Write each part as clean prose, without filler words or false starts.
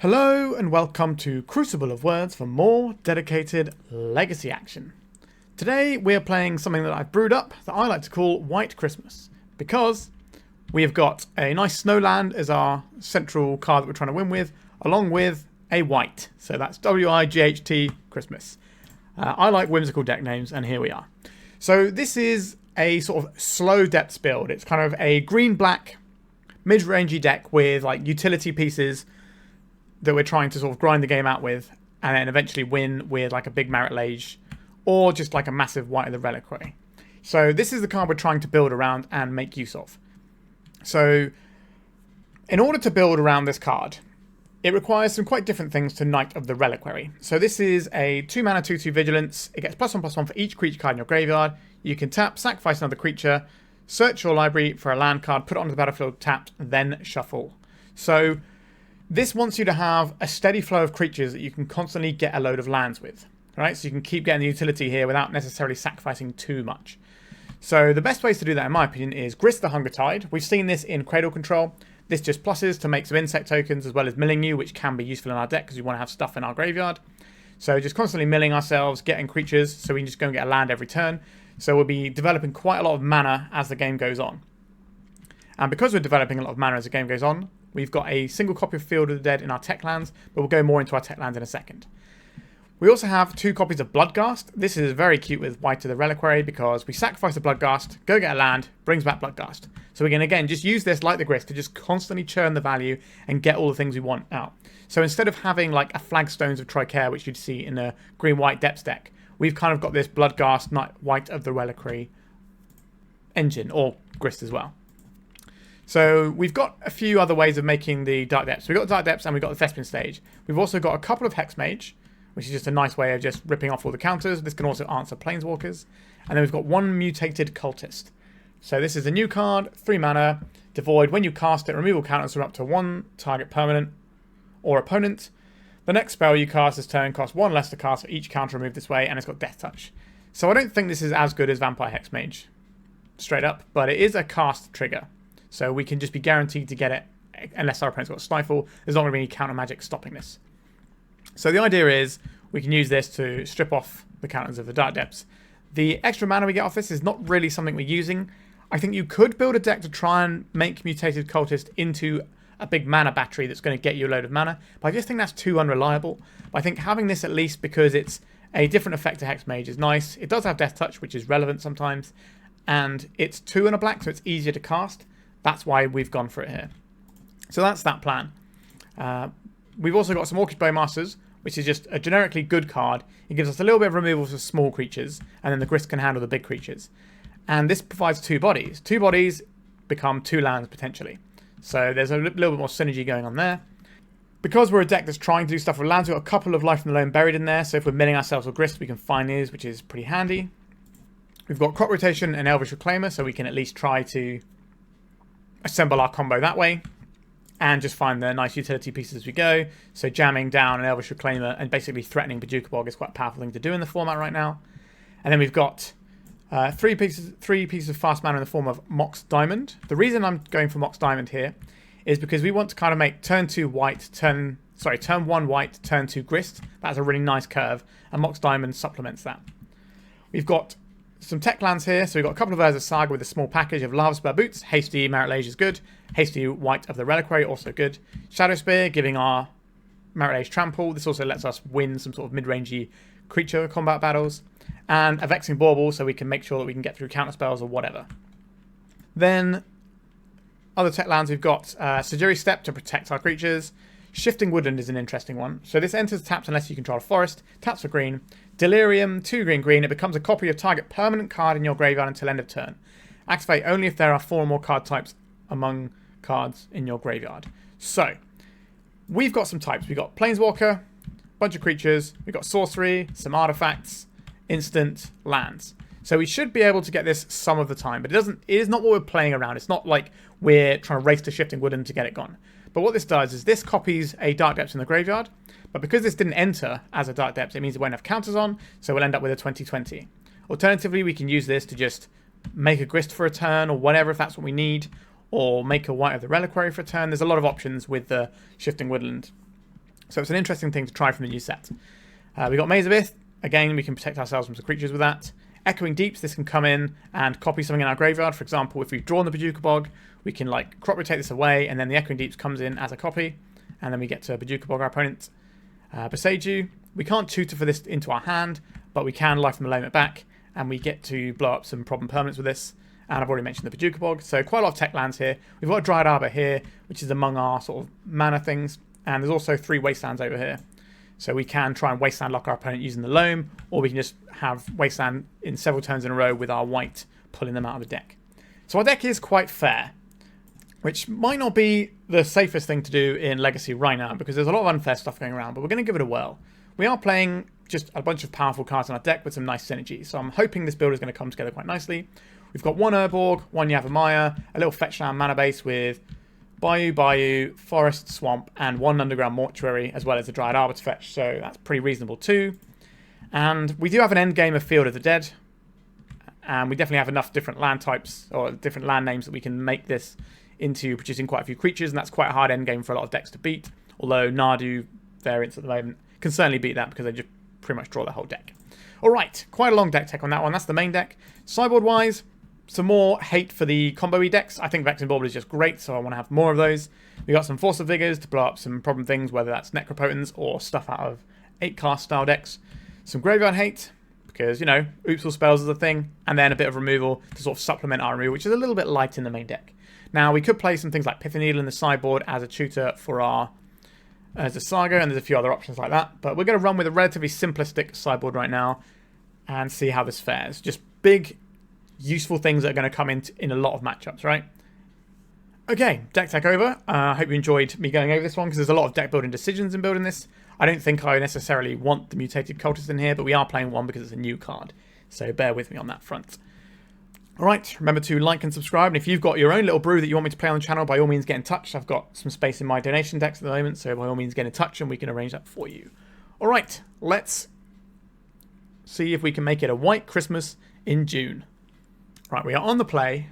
Hello and welcome to Crucible of Words for more dedicated legacy action. Today we are playing something that I've brewed up that I like to call White Christmas, because we have got a nice snowland as our central card that we're trying to win with, along with a white. So that's W-I-G-H-T Christmas. I like whimsical deck names, and here we are. So this is a sort of slow depths build. It's kind of a green-black mid-rangey deck with like utility pieces that we're trying to sort of grind the game out with, and then eventually win with like a big Marit Lage or just like a massive Wight of the Reliquary. So this is the card we're trying to build around and make use of. So in order to build around this card, it requires some quite different things to Knight of the Reliquary. So this is a 2-mana 2/2 Vigilance. It gets +1/+1 for each creature card in your graveyard. You can tap, sacrifice another creature, search your library for a land card, put it onto the battlefield tapped, then shuffle. So this wants you to have a steady flow of creatures that you can constantly get a load of lands with, right? So you can keep getting the utility here without necessarily sacrificing too much. So the best ways to do that, in my opinion, is Grist the Hunger Tide. We've seen this in Cradle Control. This just pluses to make some insect tokens as well as milling you, which can be useful in our deck because we want to have stuff in our graveyard. So just constantly milling ourselves, getting creatures, so we can just go and get a land every turn. So we'll be developing quite a lot of mana as the game goes on. And because we're developing a lot of mana as the game goes on, we've got a single copy of Field of the Dead in our tech lands, but we'll go more into our tech lands in a second. We also have 2 copies of Bloodghast. This is very cute with Wight of the Reliquary because we sacrifice the Bloodghast, go get a land, brings back Bloodghast. So we can again just use this like the Grist to just constantly churn the value and get all the things we want out. So instead of having like a Flagstones of Tricare, which you'd see in a green-white depths deck, we've kind of got this Bloodghast, Wight of the Reliquary engine, or Grist as well. So we've got a few other ways of making the Dark Depths. We've got Dark Depths and we've got the Thespian stage. We've also got a couple of Hexmage, which is just a nice way of just ripping off all the counters. This can also answer Planeswalkers. And then we've got 1 Mutated Cultist. So this is a new card, 3 mana, devoid. When you cast it, removal counters are up to 1 target permanent or opponent. The next spell you cast this turn costs 1 less to cast for each counter removed this way, and it's got Death Touch. So I don't think this is as good as Vampire Hexmage, straight up, but it is a cast trigger. So we can just be guaranteed to get it unless our opponent's got Stifle. There's not going to be any counter magic stopping this. So the idea is we can use this to strip off the counters of the Dark Depths. The extra mana we get off this is not really something we're using. I think you could build a deck to try and make Mutated Cultist into a big mana battery that's going to get you a load of mana, but I just think that's too unreliable. But I think having this at least because it's a different effect to Hexmage is nice. It does have Death Touch, which is relevant sometimes, and it's 2 and a black, so it's easier to cast. That's why we've gone for it here. So that's that plan. We've also got some Orcish Bowmasters, which is just a generically good card. It gives us a little bit of removal for small creatures, and then the Grist can handle the big creatures. And this provides 2 bodies. 2 bodies become 2 lands potentially. So there's a little bit more synergy going on there. Because we're a deck that's trying to do stuff with lands, we've got a couple of Life from the Loam buried in there. So if we're milling ourselves with Grist, we can find these, which is pretty handy. We've got Crop Rotation and Elvish Reclaimer, so we can at least try to assemble our combo that way and just find the nice utility pieces as we go. So jamming down an Elvish Reclaimer and basically threatening Bojuka Bog is quite a powerful thing to do in the format right now. And then we've got 3 pieces of fast mana in the form of Mox Diamond. The reason I'm going for Mox Diamond here is because we want to kind of make turn 1 White, turn 2 Grist. That's a really nice curve, and Mox Diamond supplements that. We've got some tech lands here, so we've got a couple of Urza Saga with a small package of Lavaspur Boots. Hasty Marit Lage is good. Hasty Wight of the Reliquary, also good. Shadowspear, giving our Marit Lage trample. This also lets us win some sort of mid-rangey creature combat battles. And a Vexing Bauble, so we can make sure that we can get through counter spells or whatever. Then, other tech lands, we've got Sejiri Steppe to protect our creatures. Shifting Woodland is an interesting one. So this enters tapped unless you control a forest. Taps for green. Delirium, 2 green. It becomes a copy of target permanent card in your graveyard until end of turn. Activate only if there are 4 or more card types among cards in your graveyard. So, we've got some types. We've got Planeswalker, bunch of creatures. We've got Sorcery, some artifacts, instant, lands. So we should be able to get this some of the time, but it is not what we're playing around. It's not like we're trying to race to Shifting Woodland to get it gone. But what this does is this copies a Dark Depths in the graveyard, but because this didn't enter as a Dark Depths, it means it won't have counters on, so we'll end up with a 20/20. Alternatively, we can use this to just make a Grist for a turn or whatever if that's what we need, or make a Wight of the Reliquary for a turn. There's a lot of options with the Shifting Woodland. So it's an interesting thing to try from the new set. We got Maze of Ith. Again, we can protect ourselves from some creatures with that. Echoing Deeps, this can come in and copy something in our graveyard. For example, if we've drawn the Bojuka Bog, we can like crop rotate this away, and then the Echoing Deeps comes in as a copy, and then we get to Bojuka Bog our opponent. Boseiju, we can't tutor for this into our hand, but we can Life from the Loam it back, and we get to blow up some problem permanents with this. And I've already mentioned the Bojuka Bog, so quite a lot of tech lands here. We've got a Dryad Arbor here, which is among our sort of mana things, and there's also 3 Wastelands over here. So we can try and Wasteland lock our opponent using the Loam, or we can just have Wasteland in several turns in a row with our Wight pulling them out of the deck. So our deck is quite fair, which might not be the safest thing to do in Legacy right now, because there's a lot of unfair stuff going around, but we're going to give it a whirl. We are playing just a bunch of powerful cards on our deck with some nice synergy, so I'm hoping this build is going to come together quite nicely. We've got 1 Urborg, 1 Yawgmoth, a little fetch land mana base with Bayou, Forest, Swamp, and 1 Underground Mortuary, as well as the Dryad Arbor to fetch, so that's pretty reasonable too. And we do have an end game of Field of the Dead, and we definitely have enough different land types, or different land names, that we can make this into producing quite a few creatures, and that's quite a hard end game for a lot of decks to beat, although Nardu variants at the moment can certainly beat that because they just pretty much draw the whole deck. Alright, quite a long deck tech on that one, that's the main deck. Sideboard-wise, some more hate for the combo-y decks. I think Vexing Bauble is just great, so I want to have more of those. We got some Force of Vigors to blow up some problem things, whether that's Necropotence or stuff out of 8-cast style decks. Some Graveyard hate, because, you know, Oopsal spells is a thing, and then a bit of removal to sort of supplement our removal, which is a little bit light in the main deck. Now, we could play some things like Pithing Needle in the sideboard as a tutor for our as a Saga, and there's a few other options like that, but we're going to run with a relatively simplistic sideboard right now and see how this fares. Just big, useful things that are going to come in a lot of matchups, right? Okay, deck tech over. I hope you enjoyed me going over this one, because there's a lot of deck building decisions in building this. I don't think I necessarily want the Mutated Cultist in here, but we are playing one because it's a new card, so bear with me on that front. Alright, remember to like and subscribe, and if you've got your own little brew that you want me to play on the channel, by all means get in touch. I've got some space in my donation decks at the moment, so by all means get in touch and we can arrange that for you. Alright, let's see if we can make it a white Christmas in June. Right, we are on the play.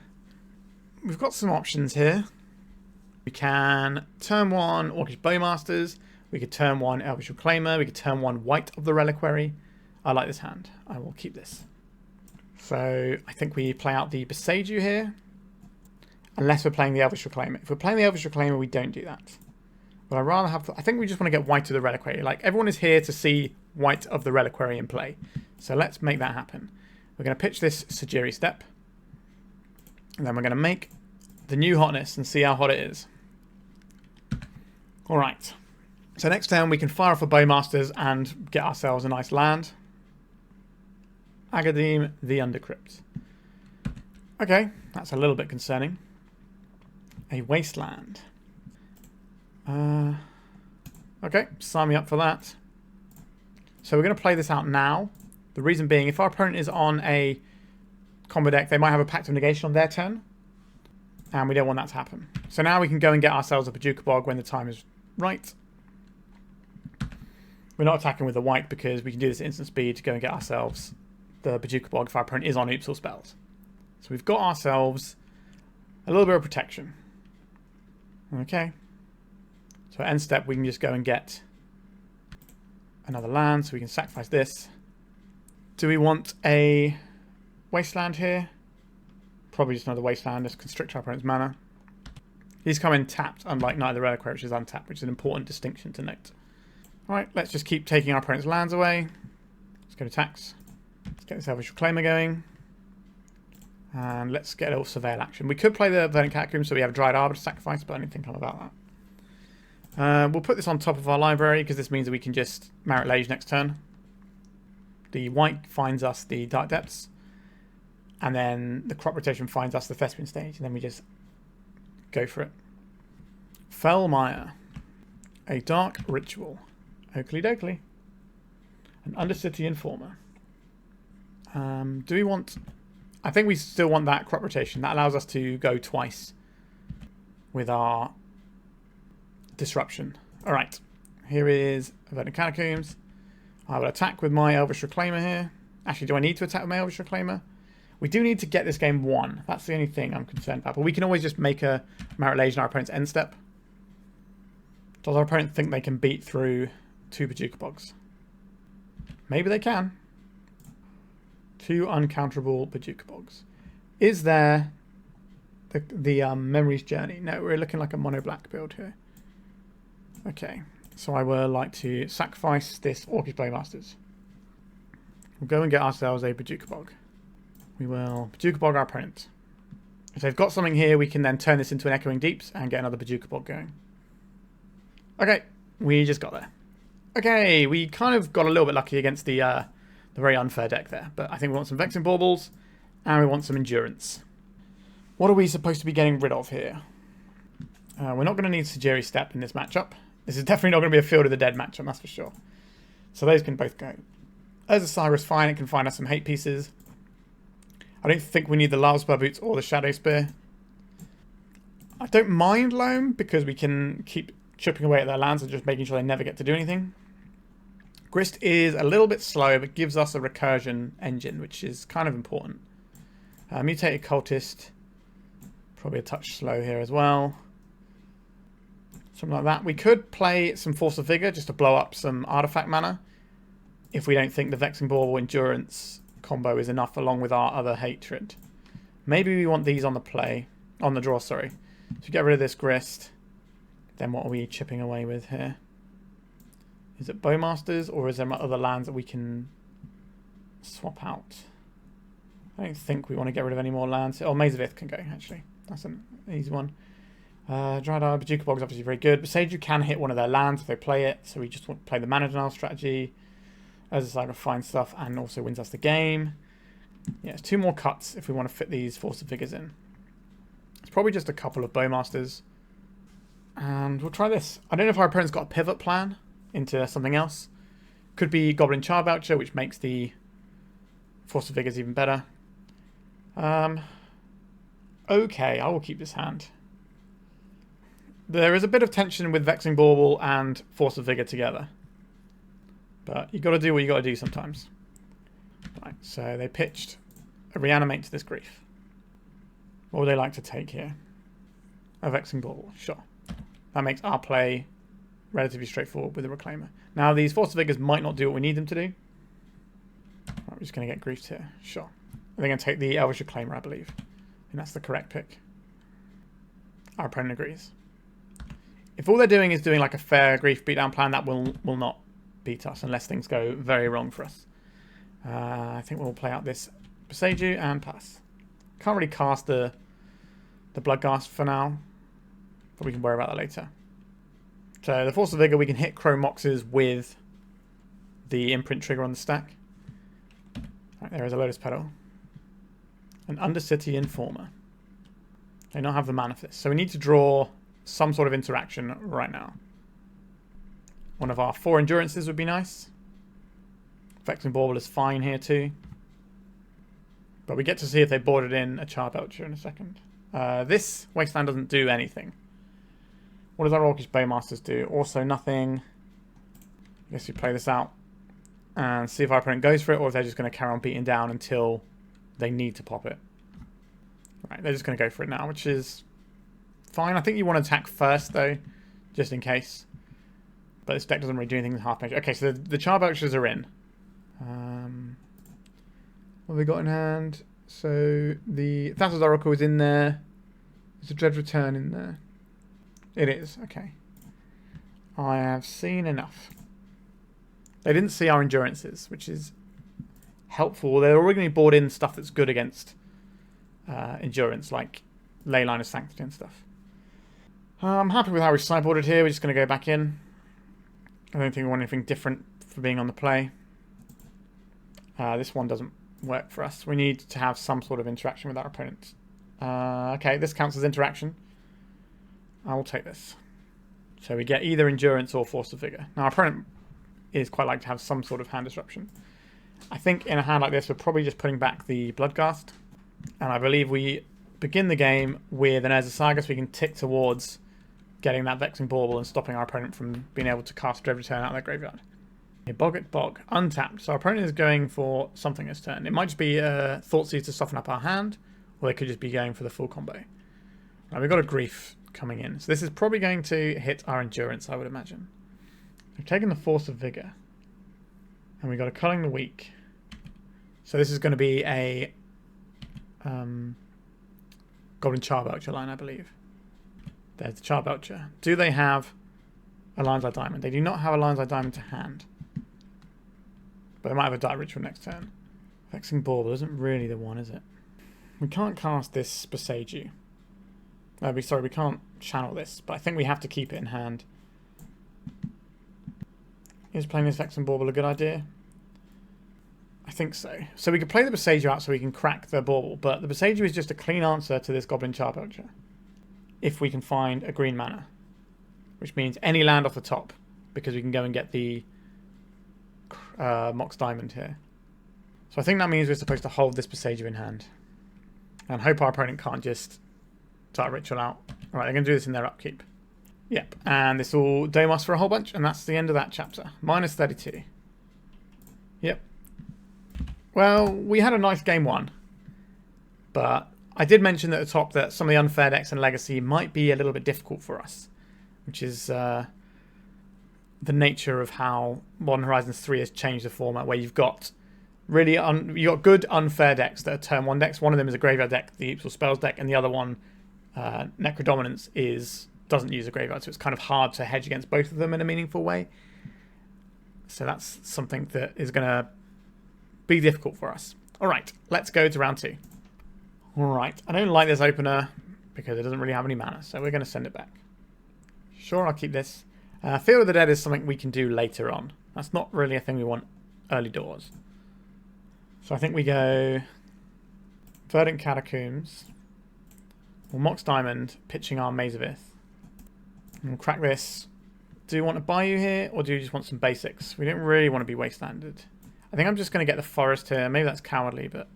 We've got some options here. We can turn 1 Orcish Bowmasters, we could turn 1 Elvish Reclaimer, we could turn 1 Wight of the Reliquary. I like this hand. I will keep this. So I think we play out the Boseiju here, unless we're playing the Elvish Reclaimer. If we're playing the Elvish Reclaimer, we don't do that. But I'd rather have... I think we just want to get Wight of the Reliquary. Like, everyone is here to see Wight of the Reliquary in play. So let's make that happen. We're going to pitch this Sejiri Steppe. And then we're going to make the new hotness and see how hot it is. Alright. So next turn we can fire off a Bowmasters and get ourselves a nice land. Agadim the Undercrypt. Okay, that's a little bit concerning. A Wasteland. Okay, sign me up for that. So we're going to play this out now. The reason being, if our opponent is on a combo deck, they might have a Pact of Negation on their turn. And we don't want that to happen. So now we can go and get ourselves a Bojuka Bog when the time is right. We're not attacking with the Wight because we can do this at instant speed to go and get ourselves the Bojuka Bog if our opponent is on Oopsal spells. So we've got ourselves a little bit of protection. Okay. So at end step we can just go and get another land, so we can sacrifice this. Do we want a Wasteland here? Probably just another Wasteland, just constrict our opponent's mana. These come in tapped, unlike Knight of the Reliquary, which is untapped, which is an important distinction to note. Alright, let's just keep taking our opponent's lands away. Let's go to tax. Let's get this Elvish Reclaimer going. And let's get a little Surveil action. We could play the Verdant Catacomb, so we have Dryad Arbor to sacrifice, but I don't think about that. We'll put this on top of our library, because this means that we can just Marit Lage next turn. The Wight finds us the Dark Depths. And then the crop rotation finds us the Thespian stage, and then we just go for it. Fellmire. A Dark Ritual. Oakley dokley. An Undercity Informer. Do we want... I think we still want that crop rotation. That allows us to go twice with our disruption. Alright. Here is Verdant Catacombs. I will attack with my Elvish Reclaimer here. Actually, do I need to attack with my Elvish Reclaimer? We do need to get this game won. That's the only thing I'm concerned about. But we can always just make a Marit Lage in our opponent's end step Does our opponent think they can beat through 2 Bojuka Bogs? Maybe they can. 2 uncounterable Bojuka Bogs. Is there the Memory's Journey? No, we're looking like a mono black build here. Okay, so I would like to sacrifice this Orcish Bowmasters. We'll go and get ourselves a Bojuka Bog. We will Bojuka Bog our opponent. If they've got something here, we can then turn this into an Echoing Deeps and get another Bojuka Bog going. Okay, we just got there. Okay, we kind of got a little bit lucky against the very unfair deck there. But I think we want some Vexing Baubles and we want some Endurance. What are we supposed to be getting rid of here? We're not going to need Sejiri Steppe in this matchup. This is definitely not going to be a Field of the Dead matchup, that's for sure. So those can both go. Urzasaga is fine, it can find us some hate pieces. I don't think we need the Lavaspur Boots or the Shadowspear. I don't mind Loam because we can keep chipping away at their lands and just making sure they never get to do anything. Grist is a little bit slow, but gives us a recursion engine, which is kind of important. Mutated Cultist, probably a touch slow here as well. Something like that. We could play some Force of Vigor just to blow up some artifact mana if we don't think the Vexing Bauble Endurance combo is enough along with our other hatred. Maybe we want these on the play, on the draw, sorry. So get rid of this Grist. Then what are we chipping away with here? Is it Bowmasters or is there other lands that we can swap out? I don't think we want to get rid of any more lands. Oh, Maze of Ith can go, actually. That's an easy one. Dryad Arbor, Bojuka Bog is obviously very good. Boseiju can hit one of their lands if they play it, so we just want to play the mana denial strategy. Urzasaga finds stuff and also wins us the game. Yeah, it's 2 more cuts if we want to fit these Force of Vigors in. It's probably just a couple of Bowmasters. And we'll try this. I don't know if our opponent's got a pivot plan into something else. Could be Goblin Charboucher, which makes the Force of Vigors even better. Okay, I will keep this hand. There is a bit of tension with Vexing Bauble and Force of Vigor together. But you got to do what you got to do sometimes. Right, so they pitched a Reanimate to this Grief. What would they like to take here? A Vexing Bauble, sure. That makes our play relatively straightforward with the Reclaimer. Now, these Force of Vigors might not do what we need them to do. Right, we're just going to get Griefed here, sure. They're going to take the Elvish Reclaimer, I believe. And that's the correct pick. Our opponent agrees. If all they're doing is doing like a fair Grief beatdown plan, that will not beat us unless things go very wrong for us. I think we'll play out this Boseiju and pass. Can't really cast the Bloodghast for now, but we can worry about that later. So the Force of Vigor, we can hit Chrome Moxes with the imprint trigger on the stack. Right, there is a Lotus Petal. An Undercity Informer. They don't have the mana for this, so we need to draw some sort of interaction right now. One of our 4 Endurances would be nice. Vexing Bauble is fine here too. But we get to see if they boarded in a Charbelcher in a second. This Wasteland doesn't do anything. What does our Orcish Bowmasters do? Also nothing. I guess we play this out and see if our opponent goes for it or if they're just going to carry on beating down until they need to pop it. Right, they're just going to go for it now, which is fine. I think you want to attack first though, just in case. But this deck doesn't really do anything in half measure. Okay, so the Charbelchers are in. What have we got in hand? So the Thassa's Oracle is in there. There's a Dread Return in there. It is, okay. I have seen enough. They didn't see our Endurances, which is helpful. They're already bought in stuff that's good against Endurance, like Leyline of Sanctity and stuff. I'm happy with how we sideboarded here. We're just going to go back in. I don't think we want anything different for being on the play. This one doesn't work for us. We need to have some sort of interaction with our opponent. Okay, this counts as interaction. I will take this. So we get either Endurance or Force of Vigor. Now our opponent is quite like to have some sort of hand disruption. I think in a hand like this, we're probably just putting back the Bloodghast. And I believe we begin the game with an Urzasaga so we can tick towards getting that Vexing Bauble and stopping our opponent from being able to cast Dread Return out of their graveyard. A Boggart Bog, untapped. So our opponent is going for something this turn. It might just be Thoughtseize to soften up our hand, or they could just be going for the full combo. Right, we've got a Grief coming in. So this is probably going to hit our endurance, I would imagine. We've taken the Force of Vigor. And we've got a Culling the Weak. So this is going to be a Goblin Charbelcher line, I believe. There's the Charbelcher. Do they have a Lion's Eye Diamond? They do not have a Lion's Eye Diamond to hand. But they might have a Dark Ritual next turn. Vexing Bauble isn't really the one, is it? We can't cast this Boseiju. Sorry, we can't channel this, but I think we have to keep it in hand. Is playing this Vexing Bauble a good idea? I think so. So we could play the Boseiju out so we can crack the Bauble, but the Boseiju is just a clean answer to this Goblin Charbelcher. If we can find a green mana. Which means any land off the top, because we can go and get the Mox Diamond here. So I think that means we're supposed to hold this Boseiju in hand. And hope our opponent can't just Dark Ritual out. Alright, they're going to do this in their upkeep. Yep, and this will dome us for a whole bunch, and that's the end of that chapter. Minus 32. Yep. Well, we had a nice game one. But I did mention at the top that some of the unfair decks and Legacy might be a little bit difficult for us. Which is the nature of how Modern Horizons 3 has changed the format, where you've got really you got good unfair decks that are turn 1 decks. One of them is a graveyard deck, the Useful Spells deck, and the other one, Necrodominance, doesn't use a graveyard, so it's kind of hard to hedge against both of them in a meaningful way. So that's something that is going to be difficult for us. Alright, let's go to round 2. Alright, I don't like this opener because it doesn't really have any mana, so we're going to send it back. Sure, I'll keep this. Field of the Dead is something we can do later on. That's not really a thing we want early doors. So I think we go Verdant Catacombs. We'll Mox Diamond, pitching our Maze of Ith. And we'll crack this. Do you want a Bayou here, or do you just want some basics? We don't really want to be wastelanded. I think I'm just going to get the Forest here. Maybe that's cowardly, but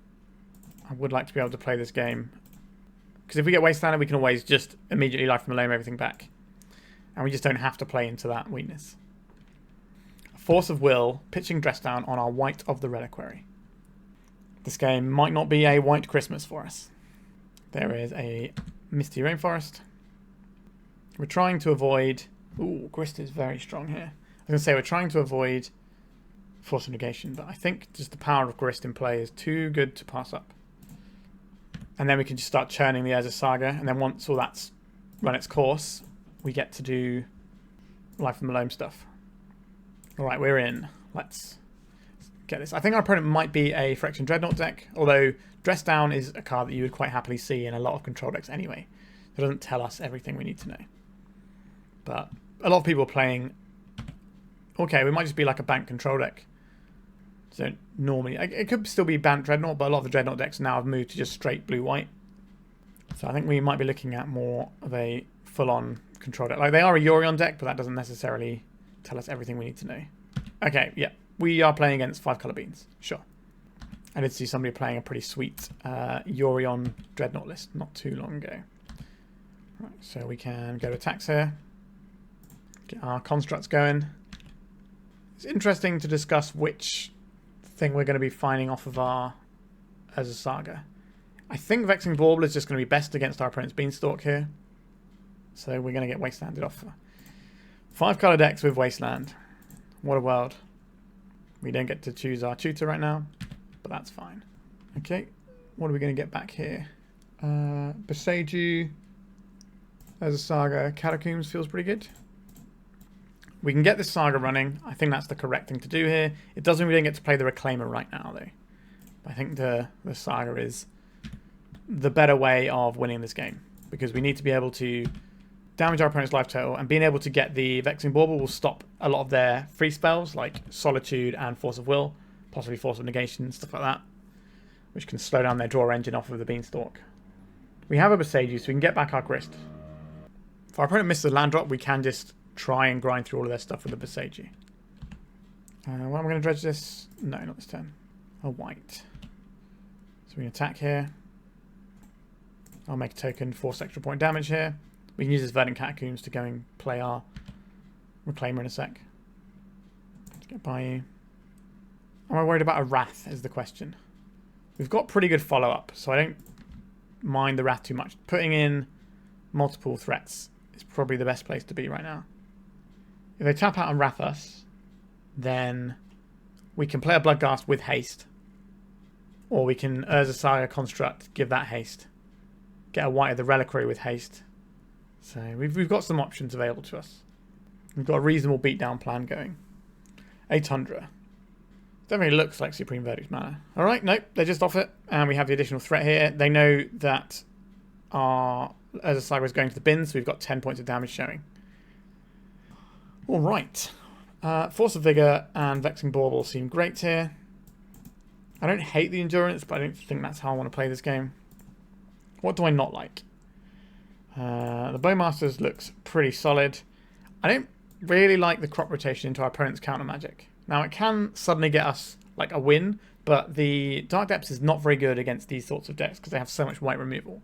I would like to be able to play this game. Because if we get wastelanded, we can always just immediately Life from the Loam everything back. And we just don't have to play into that weakness. Force of Will, pitching Dress Down on our Wight of the Reliquary. This game might not be a white Christmas for us. There is a Misty Rainforest. We're trying to avoid... Ooh, Grist is very strong here. I was going to say we're trying to avoid Force of Negation, but I think just the power of Grist in play is too good to pass up. And then we can just start churning the Urza Saga, and then once all that's run its course, we get to do Life from the Loam stuff. Alright, we're in. Let's get this. I think our opponent might be a Phyrexian Dreadnought deck, although Dress Down is a card that you would quite happily see in a lot of control decks anyway. It doesn't tell us everything we need to know. But a lot of people are playing... Okay, we might just be like a bank control deck. So normally... It could still be Bant Dreadnought, but a lot of the Dreadnought decks now have moved to just straight blue-white. So I think we might be looking at more of a full-on control deck. Like, they are a Yorion deck, but that doesn't necessarily tell us everything we need to know. Okay, yeah. We are playing against 5-color beans. Sure. I did see somebody playing a pretty sweet Yorion Dreadnought list not too long ago. Right, so we can go to attacks here. Get our constructs going. It's interesting to discuss which thing we're going to be finding off of our Urza Saga. I think Vexing Bauble is just going to be best against our opponent's Beanstalk here. So we're going to get Wastelanded off. 5-color decks with Wasteland. What a world. We don't get to choose our tutor right now, but that's fine. Okay, what are we going to get back here? Boseiju, Urza Saga, Catacombs feels pretty good. We can get this Saga running. I think that's the correct thing to do here. It doesn't really get to play the Reclaimer right now, though. But I think the Saga is the better way of winning this game, because we need to be able to damage our opponent's life total, and being able to get the Vexing Bauble will stop a lot of their free spells, like Solitude and Force of Will, possibly Force of Negation, stuff like that, which can slow down their draw engine off of the Beanstalk. We have a Boseiju, so we can get back our Grist. If our opponent misses a land drop, we can just try and grind through all of their stuff with the Boseiju. Well, I'm going to dredge this. No, not this turn. A Wight. So we can attack here. I'll make a token, force extra point damage here. We can use this Verdant Catacombs to go and play our Reclaimer in a sec. Let's get Bayou. Am I worried about a Wrath is the question. We've got pretty good follow-up, so I don't mind the Wrath too much. Putting in multiple threats is probably the best place to be right now. If they tap out and wrath us, then we can play a Bloodghast with haste. Or we can Urza Saga construct, give that haste. Get a Wight of the Reliquary with haste. So we've got some options available to us. We've got a reasonable beatdown plan going. A Tundra. Definitely looks like Supreme Verdict's mana. Alright, nope, they just off it. And we have the additional threat here. They know that our Urza Saga is going to the bin, so we've got 10 points of damage showing. Alright. Force of Vigor and Vexing Bauble seem great here. I don't hate the Endurance, but I don't think that's how I want to play this game. What do I not like? The Bowmasters looks pretty solid. I don't really like the crop rotation into our opponent's counter magic. Now, it can suddenly get us like a win, but the Dark Depths is not very good against these sorts of decks because they have so much white removal.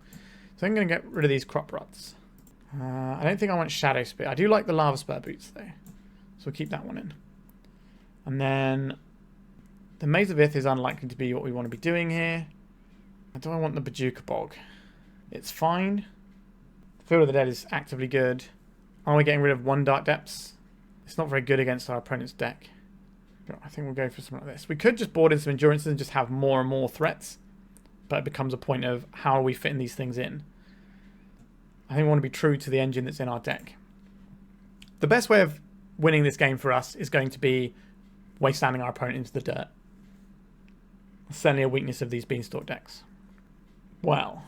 So I'm going to get rid of these crop rots. I don't think I want Shadowspear. I do like the Lavaspur Boots though. So we'll keep that one in. And then the Maze of Ith is unlikely to be what we want to be doing here. Do I want the Bojuka Bog? It's fine. Field of the Dead is actively good. Are we getting rid of one Dark Depths? It's not very good against our opponent's deck. I think we'll go for something like this. We could just board in some Endurances and just have more and more threats. But it becomes a point of how are we fitting these things in. I think we want to be true to the engine that's in our deck. The best way of winning this game for us is going to be wastelanding our opponent into the dirt. It's certainly a weakness of these Beanstalk decks. Well,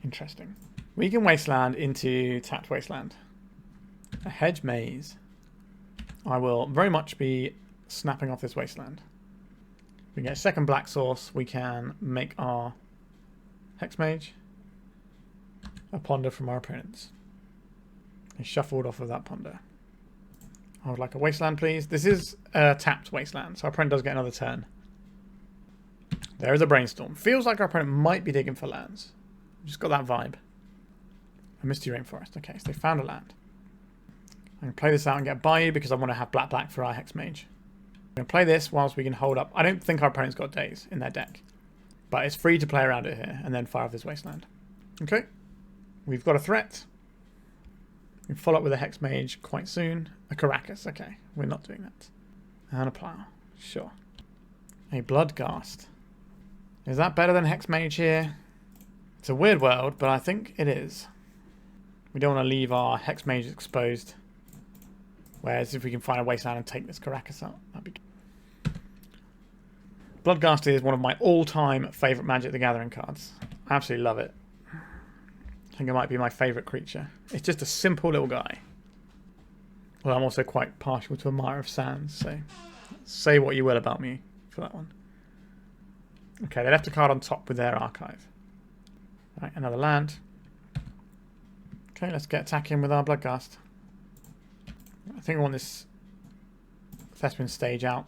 interesting. We can wasteland into tapped wasteland. A hedge maze. I will very much be snapping off this wasteland. We get a second black source. We can make our Hex Mage a ponder from our opponents. And shuffled off of that ponder. I would like a wasteland, please. This is a tapped wasteland, so our opponent does get another turn. There is a brainstorm. Feels like our opponent might be digging for lands. Just got that vibe. A Misty Rainforest. Okay, so they found a land. I'm going to play this out and get Bayou because I want to have black for our Hex Mage. I'm going to play this whilst we can hold up. I don't think our opponent's got days in their deck. But it's free to play around it here and then fire off this wasteland. Okay. We've got a threat. We follow up with a Hex Mage quite soon. A Caracas. Okay, we're not doing that. And a Plow. Sure. A Bloodghast. Is that better than Hex Mage here? It's a weird world, but I think it is. We don't want to leave our Hex Mage exposed. Whereas if we can find a wasteland and take this Caracas out, that'd be good. Bloodghast is one of my all-time favourite Magic the Gathering cards. I absolutely love it. I think it might be my favourite creature. It's just a simple little guy. Well, I'm also quite partial to a Mire of Sands, so say what you will about me for that one. Okay, they left a card on top with their archive. Right, another land. Okay, let's get attacking with our Bloodghast. I think I want this Thespian stage out.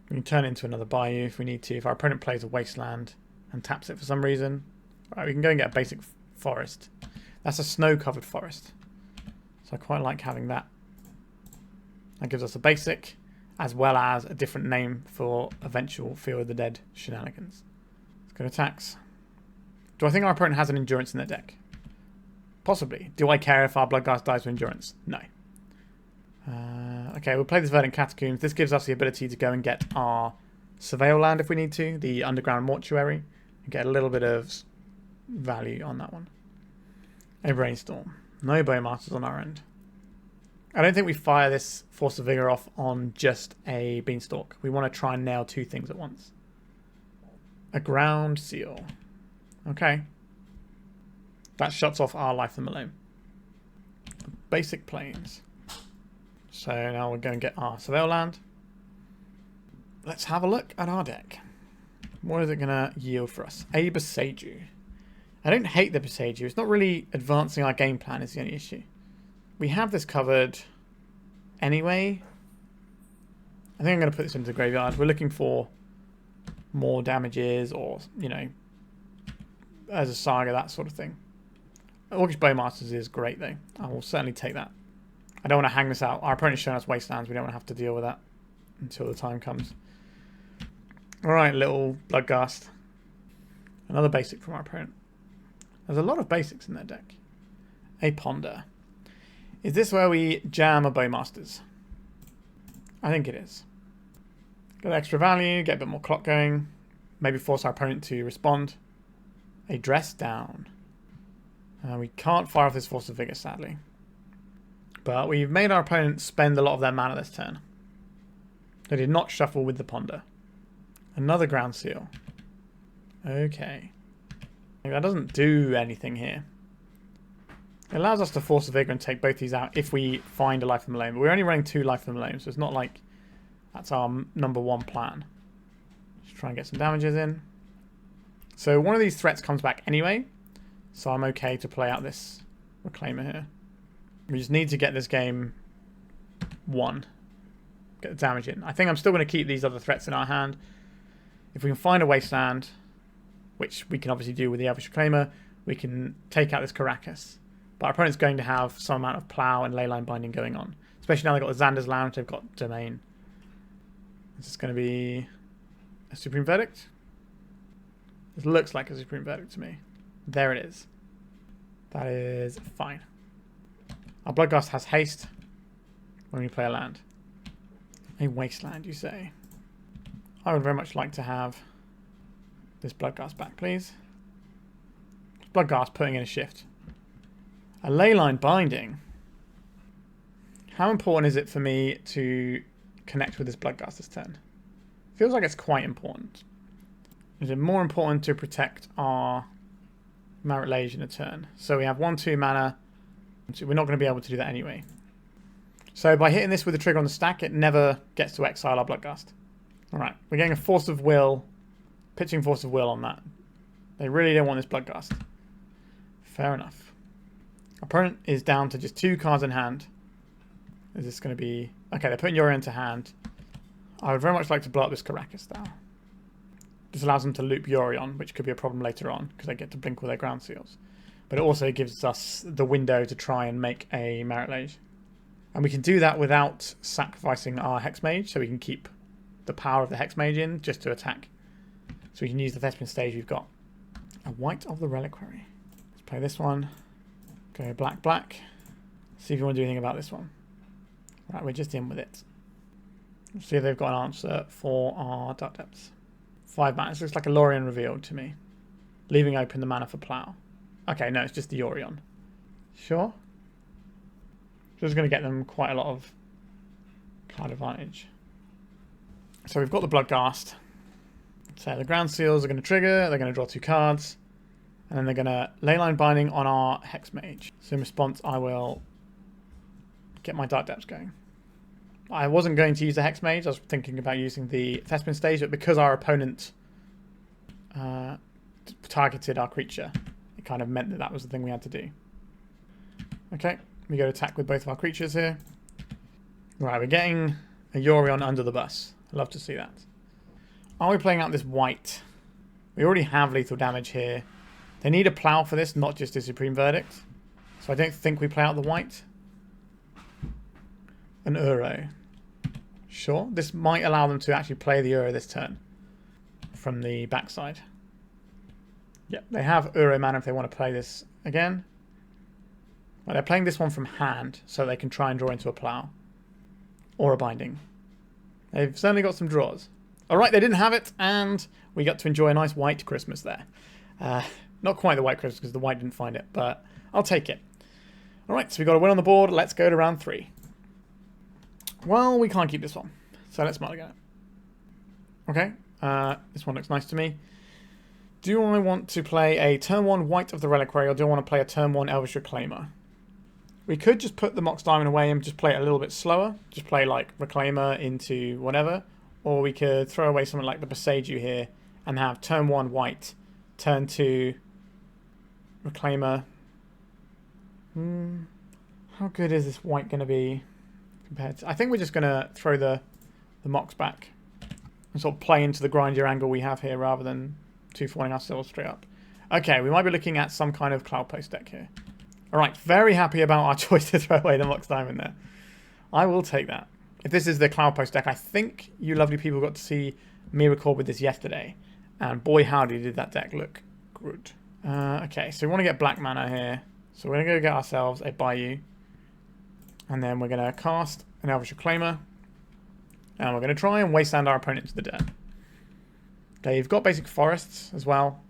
We can turn it into another Bayou if we need to. If our opponent plays a wasteland and taps it for some reason. Right, we can go and get a basic forest. That's a snow-covered forest. So I quite like having that. That gives us a basic, as well as a different name for eventual Field of the Dead shenanigans. Let's go to attacks. Do I think our opponent has an Endurance in their deck? Possibly. Do I care if our Bloodghast dies with Endurance? No. Okay, we'll play this Verdant Catacombs. This gives us the ability to go and get our Surveil land if we need to, the Underground Mortuary, and get a little bit of value on that one. A Brainstorm. No Bowmasters on our end. I don't think we fire this Force of Vigor off on just a Beanstalk. We want to try and nail two things at once. A Ground Seal. Okay. That shuts off our Life from the Loam. Basic Plains. So now we're going to get our Surveil land. Let's have a look at our deck. What is it going to yield for us? A Boseiju. I don't hate the Boseiju. It's not really advancing our game plan is the only issue. We have this covered anyway. I think I'm going to put this into the graveyard. We're looking for more damages or, you know, as a saga, that sort of thing. Orcish Bowmasters is great though. I will certainly take that. I don't want to hang this out. Our opponent's showing us wastelands. We don't want to have to deal with that until the time comes. Alright, little Bloodghast. Another basic from our opponent. There's a lot of basics in their deck. A Ponder. Is this where we jam a Bowmasters? I think it is. Get extra value, get a bit more clock going. Maybe force our opponent to respond. A Dress Down. We can't fire off this Force of Vigor, sadly. But we've made our opponent spend a lot of their mana this turn. They did not shuffle with the Ponder. Another Ground Seal. Okay. That doesn't do anything here. It allows us to Force of Vigor and take both these out if we find a Life from Loam. But we're only running 2 Life from Loam, so it's not like that's our number 1 plan. Just try and get some damages in. So one of these threats comes back anyway, so I'm okay to play out this Reclaimer here. We just need to get this game won. Get the damage in. I think I'm still going to keep these other threats in our hand. If we can find a Wasteland, which we can obviously do with the Elvish Reclaimer, we can take out this Karakas. But our opponent's going to have some amount of Plough and Leyline Binding going on. Especially now they've got the Xander's Lounge, they've got Domain. Is this going to be a Supreme Verdict? This looks like a Supreme Verdict to me. There it is. That is fine. Our Bloodghast has haste when we play a land. A Wasteland, you say? I would very much like to have this Bloodghast back, please. Bloodghast putting in a shift. A Leyline Binding. How important is it for me to connect with this Bloodghast this turn? Feels like it's quite important. Is it more important to protect our Marit Lage in a turn? So we have 1/2 mana. So we're not going to be able to do that anyway. So by hitting this with the trigger on the stack, it never gets to exile our Bloodghast. Alright, we're getting a Force of Will, pitching Force of Will on that. They really don't want this Bloodghast. Fair enough. Opponent is down to just 2 cards in hand. Is this going to be... Okay, they're putting Yorion into hand. I would very much like to blow up this Karakas now. This allows them to loop Yorion, which could be a problem later on, because they get to blink with their ground seals. But it also gives us the window to try and make a Marit Lage. And we can do that without sacrificing our Hexmage, so we can keep the power of the Hexmage in just to attack. So we can use the Thespian stage we've got. A Wight of the Reliquary. Let's play this one. Go black, black. See if you want to do anything about this one. Right, we're just in with it. Let's see if they've got an answer for our Dark Depths. 5 mana. This looks like a Lorien revealed to me. Leaving open the mana for Plough. Okay, no, it's just the Yorion. Sure. So it's going to get them quite a lot of card advantage. So we've got the Bloodghast. So the ground seals are going to trigger. They're going to draw 2 cards. And then they're going to Leyline Binding on our Hexmage. So in response, I will get my Dark Depths going. I wasn't going to use the Hexmage. I was thinking about using the Thespian stage, but because our opponent targeted our creature, it kind of meant that that was the thing we had to do. Okay, we go to attack with both of our creatures here. Right, we're getting a Yorion under the bus. I'd love to see that. Are we playing out this Wight? We already have lethal damage here. They need a Plough for this, not just a Supreme Verdict. So I don't think we play out the Wight. An Uro. Sure, this might allow them to actually play the Uro this turn from the backside. Yep, they have Uro mana if they want to play this again. Well, they're playing this one from hand, so they can try and draw into a Plough. Or a Binding. They've certainly got some draws. Alright, they didn't have it, and we got to enjoy a nice Wight Christmas there. Not quite the Wight Christmas, because the Wight didn't find it, but I'll take it. Alright, so we got a win on the board. Let's go to round 3. Well, we can't keep this one, so let's mulligan it. Okay, this one looks nice to me. Do I want to play a turn 1 Wight of the Reliquary, or do I want to play a turn 1 Elvish Reclaimer? We could just put the Mox Diamond away and just play it a little bit slower. Just play like Reclaimer into whatever. Or we could throw away something like the Boseiju here and have turn 1 Wight, turn 2 Reclaimer. How good is this Wight going to be compared to... I think we're just going to throw the Mox back and sort of play into the grindier angle we have here rather than 2-4ing ourselves straight up. Okay, we might be looking at some kind of Cloud Post deck here. Alright, very happy about our choice to throw away the Mox Diamond there. I will take that. If this is the Cloud Post deck, I think you lovely people got to see me record with this yesterday. And boy howdy did that deck look good. Okay, so we want to get black mana here. So we're going to go get ourselves a Bayou. And then we're going to cast an Elvish Reclaimer. And we're going to try and wasteland our opponent to the dead. They've got basic forests as well.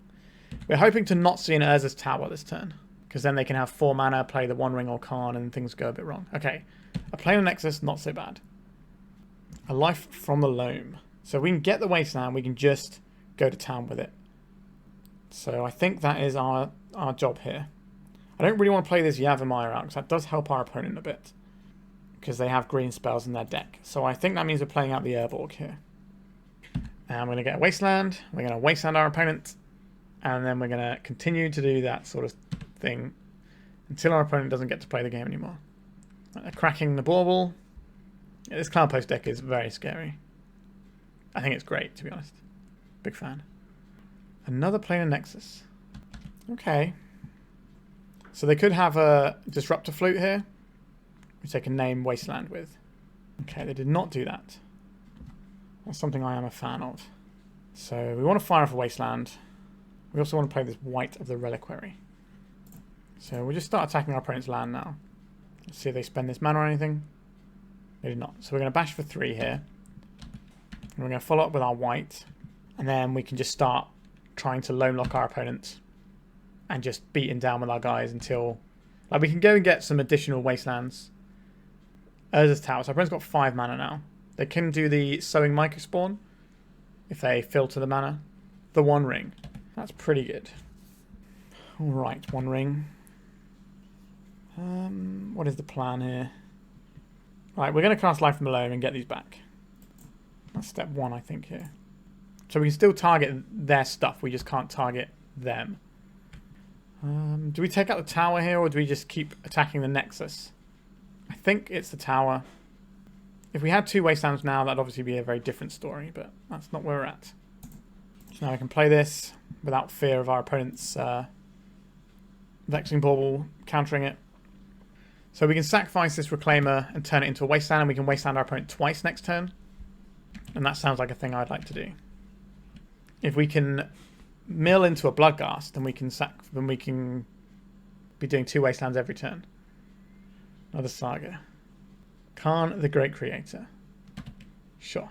We're hoping to not see an Urza's Tower this turn. Because then they can have 4 mana, play the One Ring or Karn, and things go a bit wrong. Okay, a Planar Nexus, not so bad. A Life from the Loam. So we can get the wasteland, we can just go to town with it. So I think that is our job here. I don't really want to play this Yawgmoth out, because that does help our opponent a bit. Because they have green spells in their deck. So I think that means we're playing out the Urborg here. And we're going to get a wasteland, we're going to wasteland our opponent, and then we're going to continue to do that sort of thing until our opponent doesn't get to play the game anymore. They're cracking the bauble. Yeah, this Cloud Post deck is very scary. I think it's great, to be honest. Big fan. Another Planar Nexus. Okay. So they could have a Disruptor Flute here, which they can name Wasteland with. Okay, they did not do that. That's something I am a fan of. So we want to fire off a Wasteland. We also want to play this Wight of the Reliquary. So we'll just start attacking our opponent's land now. Let's see if they spend this mana or anything. They did not. So we're going to bash for 3 here. And we're going to follow up with our Wight. And then we can just start trying to Loam lock our opponent. And just beat him down with our guys until... Like, we can go and get some additional Wastelands. Urza's Tower. So our opponent's got 5 mana now. They can do the Sowing Microspawn if they filter the mana. The One Ring. That's pretty good. Alright, One Ring. What is the plan here? Right, we're going to cast Life from the Loam and get these back. That's step 1, I think, here. So we can still target their stuff. We just can't target them. Do we take out the tower here, or do we just keep attacking the Nexus? I think it's the tower. If we had 2 Wastelands now, that'd obviously be a very different story, but that's not where we're at. So now we can play this without fear of our opponent's Vexing Bauble countering it. So we can sacrifice this Reclaimer and turn it into a Wasteland, and we can Wasteland our opponent twice next turn. And that sounds like a thing I'd like to do. If we can mill into a Bloodghast, then we can be doing 2 Wastelands every turn. Another Saga. Karn the Great Creator. Sure.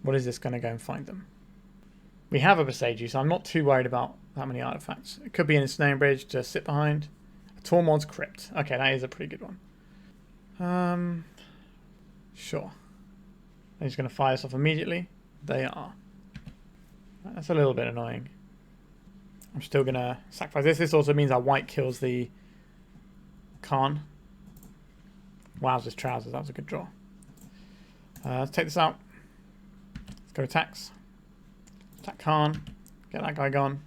What is this going to go and find them? We have a Boseiju, so I'm not too worried about that many artifacts. It could be in a Snowing Bridge to sit behind. A Tormod's Crypt. Okay, that is a pretty good one. Sure. They're just going to fire us off immediately. They are. That's a little bit annoying. I'm still going to sacrifice this. This also means our Wight kills the Karn. Wowzers trousers. That was a good draw. Let's take this out. Let's go attacks. Attack Karn. Get that guy gone.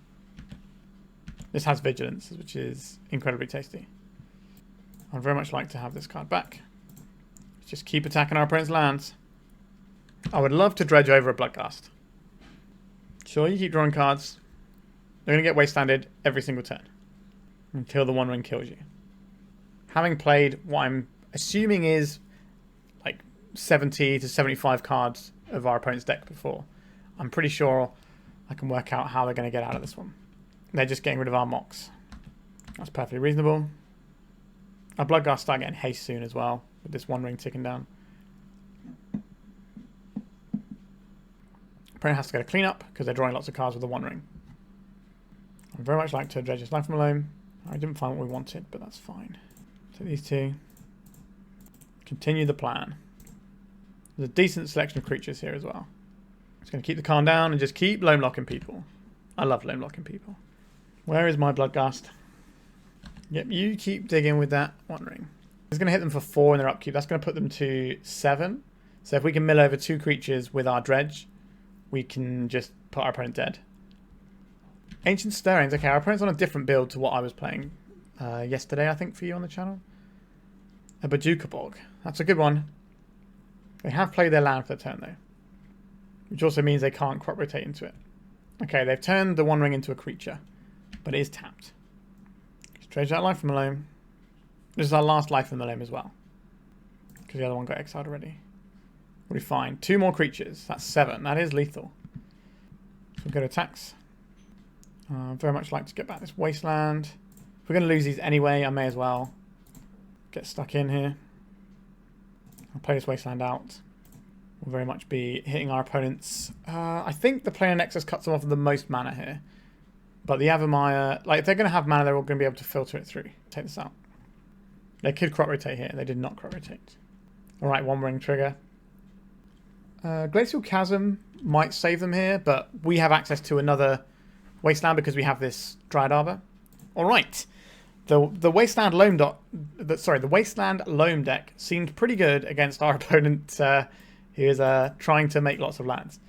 This has Vigilance, which is incredibly tasty. I'd very much like to have this card back. Let's just keep attacking our opponent's lands. I would love to dredge over a Bloodghast. Sure, you keep drawing cards. They're going to get wastelanded every single turn. Until the One Ring kills you. Having played what I'm assuming is like 70 to 75 cards of our opponent's deck before, I'm pretty sure I can work out how they're going to get out of this one. They're just getting rid of our Mox. That's perfectly reasonable. Our Bloodghast start getting haste soon as well, with this One Ring ticking down. Opponent has to go to clean up because they're drawing lots of cards with the One Ring. I'd very much like to dredge this Life from Loam. I didn't find what we wanted, but that's fine. So these 2. Continue the plan. There's a decent selection of creatures here as well. Just going to keep the Karn down and just keep Loam locking people. I love Loam locking people. Where is my Bloodghast? Yep, you keep digging with that One Ring. It's going to hit them for 4 in their upkeep. That's going to put them to 7. So if we can mill over 2 creatures with our dredge, we can just put our opponent dead. Ancient Stirrings. Okay, our opponent's on a different build to what I was playing yesterday, I think, for you on the channel. A Bojuka Bog. That's a good one. They have played their land for the turn, though. Which also means they can't crop rotate into it. Okay, they've turned the One Ring into a creature. But it is tapped. Let's dredge that Life from the Loam. This is our last Life from the Loam as well. Because the other one got exiled already. What do we find? 2 more creatures. That's 7. That is lethal. So we go to attacks. Very much like to get back this wasteland. If we're going to lose these anyway, I may as well get stuck in here. I'll play this wasteland out. We'll very much be hitting our opponents. I think the Planar Nexus cuts them off the most mana here. But the Avamaya, like if they're going to have mana, they're all going to be able to filter it through. Take this out. They could crop rotate here. They did not crop rotate. Alright, one ring trigger. Glacial Chasm might save them here, but we have access to another wasteland because we have this Dryad Arbor. Alright. The Wasteland Loam the Wasteland Loam deck seemed pretty good against our opponent who is trying to make lots of lands.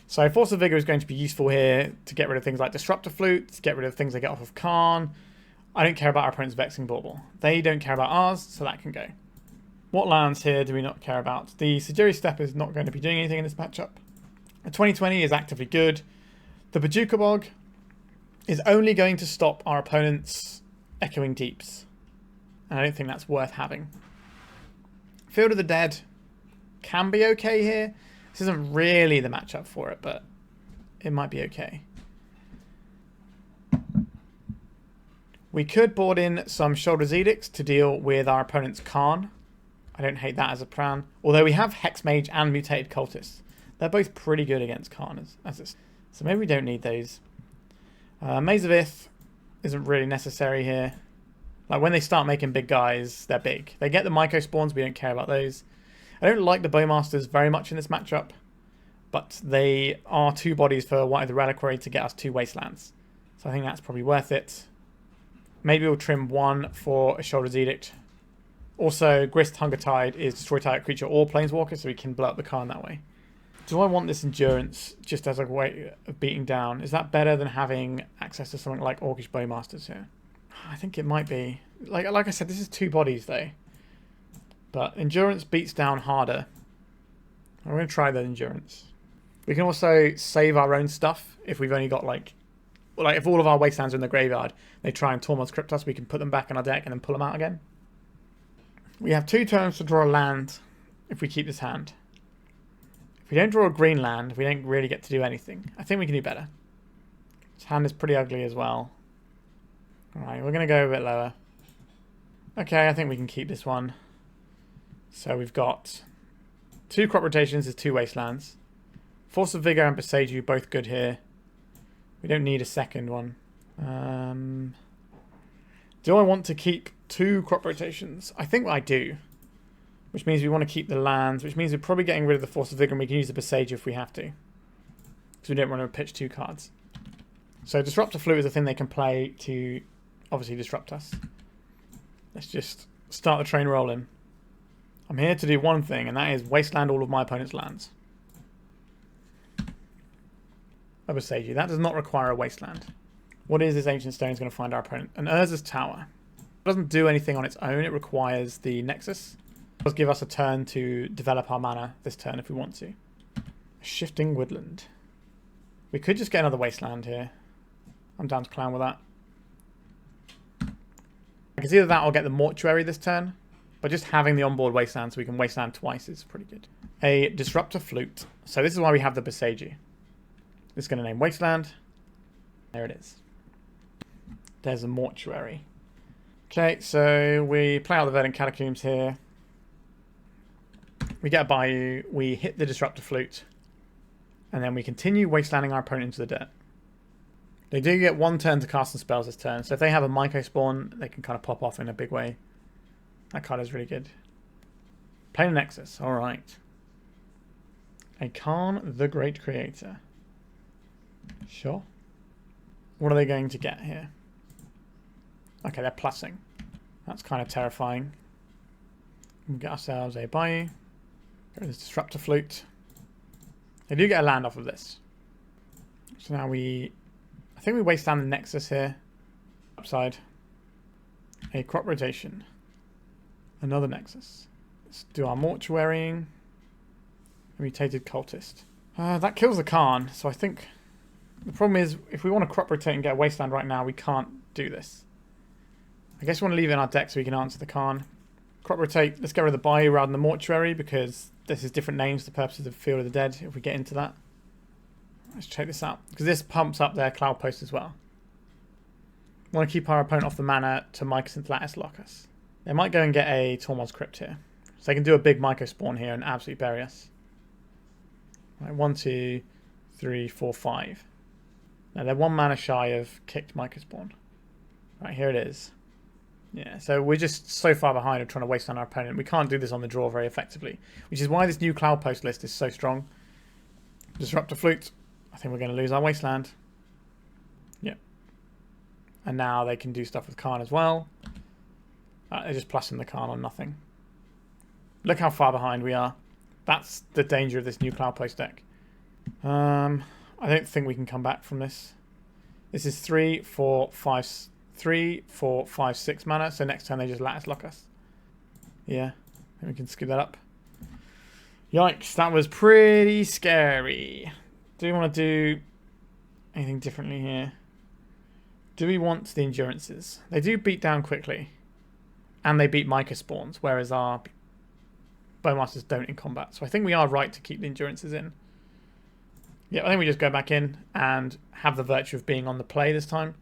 So Force of Vigor is going to be useful here to get rid of things like Disruptor Flute, to get rid of things they get off of Karn. I don't care about our opponent's Vexing Bauble. They don't care about ours, so that can go. What lands here do we not care about? The Sejiri Steppe is not going to be doing anything in this matchup. The 2020 is actively good. The Bojuka Bog is only going to stop our opponent's Echoing Deeps. And I don't think that's worth having. Field of the Dead can be okay here. This isn't really the matchup for it, but it might be okay. We could board in some Shoulder's Edicts to deal with our opponent's Karn. I don't hate that as a plan. Although we have Hexmage and Mutated Cultist. They're both pretty good against Karn. So maybe we don't need those. Maze of Ith isn't really necessary here. Like when they start making big guys, they're big. They get the Myco spawns, we don't care about those. I don't like the Bowmasters very much in this matchup. But they are two bodies for Wight of the Reliquary to get us two Wastelands. So I think that's probably worth it. Maybe we'll trim one for a Shoulder's Edict. Also, Grist Hunger Tide is destroy target creature or planeswalker, so we can blow up the Karn that way. Do I want this Endurance just as a way of beating down? Is that better than having access to something like Orcish Bowmasters here? I think it might be. Like I said, this is two bodies though. But Endurance beats down harder. I'm going to try that Endurance. We can also save our own stuff if we've only got like if all of our Wastelands are in the graveyard, they try and Tormod's Crypt us, we can put them back in our deck and then pull them out again. We have 2 turns to draw a land if we keep this hand. If we don't draw a green land, we don't really get to do anything. I think we can do better. This hand is pretty ugly as well. Alright, we're going to go a bit lower. Okay, I think we can keep this one. So we've got 2 crop rotations as 2 wastelands. Force of Vigor and Boseiju both good here. We don't need a second one. Do I want to keep 2 crop rotations? I think I do. Which means we want to keep the lands, which means we're probably getting rid of the Force of Vigor and we can use the Boseiju if we have to. Because we don't want to pitch 2 cards. So Disruptor Flute is a thing they can play to obviously disrupt us. Let's just start the train rolling. I'm here to do one thing, and that is wasteland all of my opponent's lands. A Boseiju. That does not require a wasteland. What is this Ancient Stone is going to find our opponent? An Urza's Tower. It doesn't do anything on its own. It requires the Nexus. It does give us a turn to develop our mana this turn if we want to. Shifting Woodland. We could just get another wasteland here. I'm down to clown with that. I can see that I'll get the Mortuary this turn. But just having the onboard wasteland so we can wasteland twice is pretty good. A Disruptor Flute. So this is why we have the Boseiju. This is going to name Wasteland. There it is. There's a Mortuary. Okay, so we play out the Verdant Catacombs here. We get a Bayou. We hit the Disruptor Flute. And then we continue wastelanding our opponent into the dirt. They do get 1 turn to cast some spells this turn. So if they have a Myco spawn, they can kind of pop off in a big way. That card is really good. Planar Nexus. Alright. A Karn the Great Creator. Sure. What are they going to get here? Okay, they're plussing. That's kind of terrifying. We'll get ourselves a Bayou. Go this Disruptor Flute. They do get a land off of this. So now I think we wasteland the Nexus here. Upside. A crop rotation. Another Nexus. Let's do our Mortuarying. Mutated Cultist. That kills the Karn, so I think the problem is if we want to crop rotate and get a wasteland right now, we can't do this. I guess we want to leave it in our deck so we can answer the Karn. Crop rotate, let's get rid of the Bayou rather than the Mortuary because this is different names for the purposes of Field of the Dead if we get into that. Let's check this out because this pumps up their Cloud Post as well. want to keep our opponent off the mana to Mycosynth Lattice lock us. They might go and get a Tormod's Crypt here. So they can do a big Myco spawn here and absolutely bury us. Right, 1, 2, 3, 4, 5. Now they're 1 mana shy of kicked Myco spawn. Right, here it is. Yeah, so we're just so far behind of trying to waste on our opponent. We can't do this on the draw very effectively, which is why this new Cloud Post list is so strong. Disruptor Flute. I think we're going to lose our Wasteland. Yep. And now they can do stuff with Karn as well. They're just plussing the Karn on nothing. Look how far behind we are. That's the danger of this new Cloud Post deck. I don't think we can come back from this. This is 3, 4, 5... 3, 4, 5, 6 mana, so next turn they just Lattice lock us. Yeah, and we can skip that up. Yikes, that was pretty scary. Do we want to do anything differently here? Do we want the Endurances? They do beat down quickly. And they beat Myco spawns, whereas our Bowmasters don't in combat. So I think we are right to keep the Endurances in. Yeah, I think we just go back in and have the virtue of being on the play this time.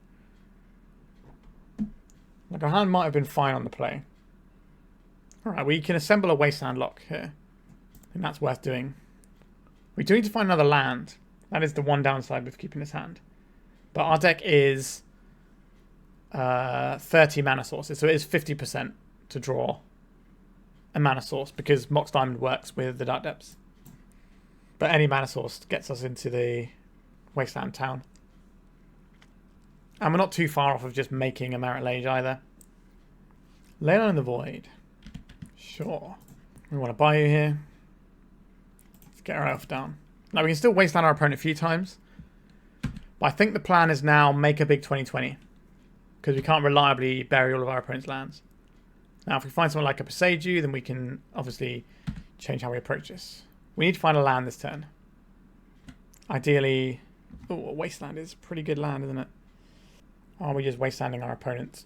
Like, our hand might have been fine on the play. Alright, we can assemble a Wasteland lock here. And that's worth doing. We do need to find another land. That is the one downside with keeping this hand. But our deck is 30 mana sources. So it is 50% to draw a mana source. Because Mox Diamond works with the Dark Depths. But any mana source gets us into the Wasteland town. And we're not too far off of just making a Merit Lage either. Leyline in the Void. Sure. We want to Bayou here. Let's get our elf down. Now we can still Wasteland our opponent a few times. But I think the plan is now make a big 2020. Because we can't reliably bury all of our opponent's lands. Now if we find something like a Boseiju, then we can obviously change how we approach this. We need to find a land this turn. Ideally... Oh, a Wasteland is a pretty good land, isn't it? Are we just wastelanding our opponent?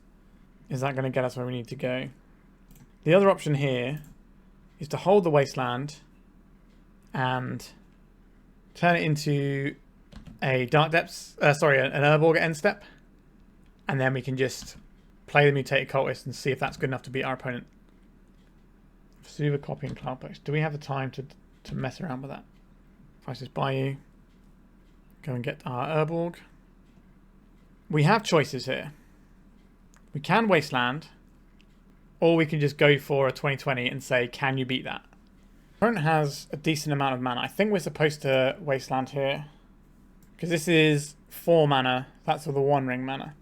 Is that going to get us where we need to go? The other option here is to hold the Wasteland and turn it into a Dark Depths, an Urborg at end step. And then we can just play the Mutated Cultist and see if that's good enough to beat our opponent. Super Copy and Cloud Post. Do we have the time to mess around with that? If I just Bayou, go and get our Urborg. We have choices here. We can Wasteland, or we can just go for a 2020 and say, can you beat that? Opponent has a decent amount of mana. I think we're supposed to Wasteland here, because this is 4 mana. That's for the One Ring mana.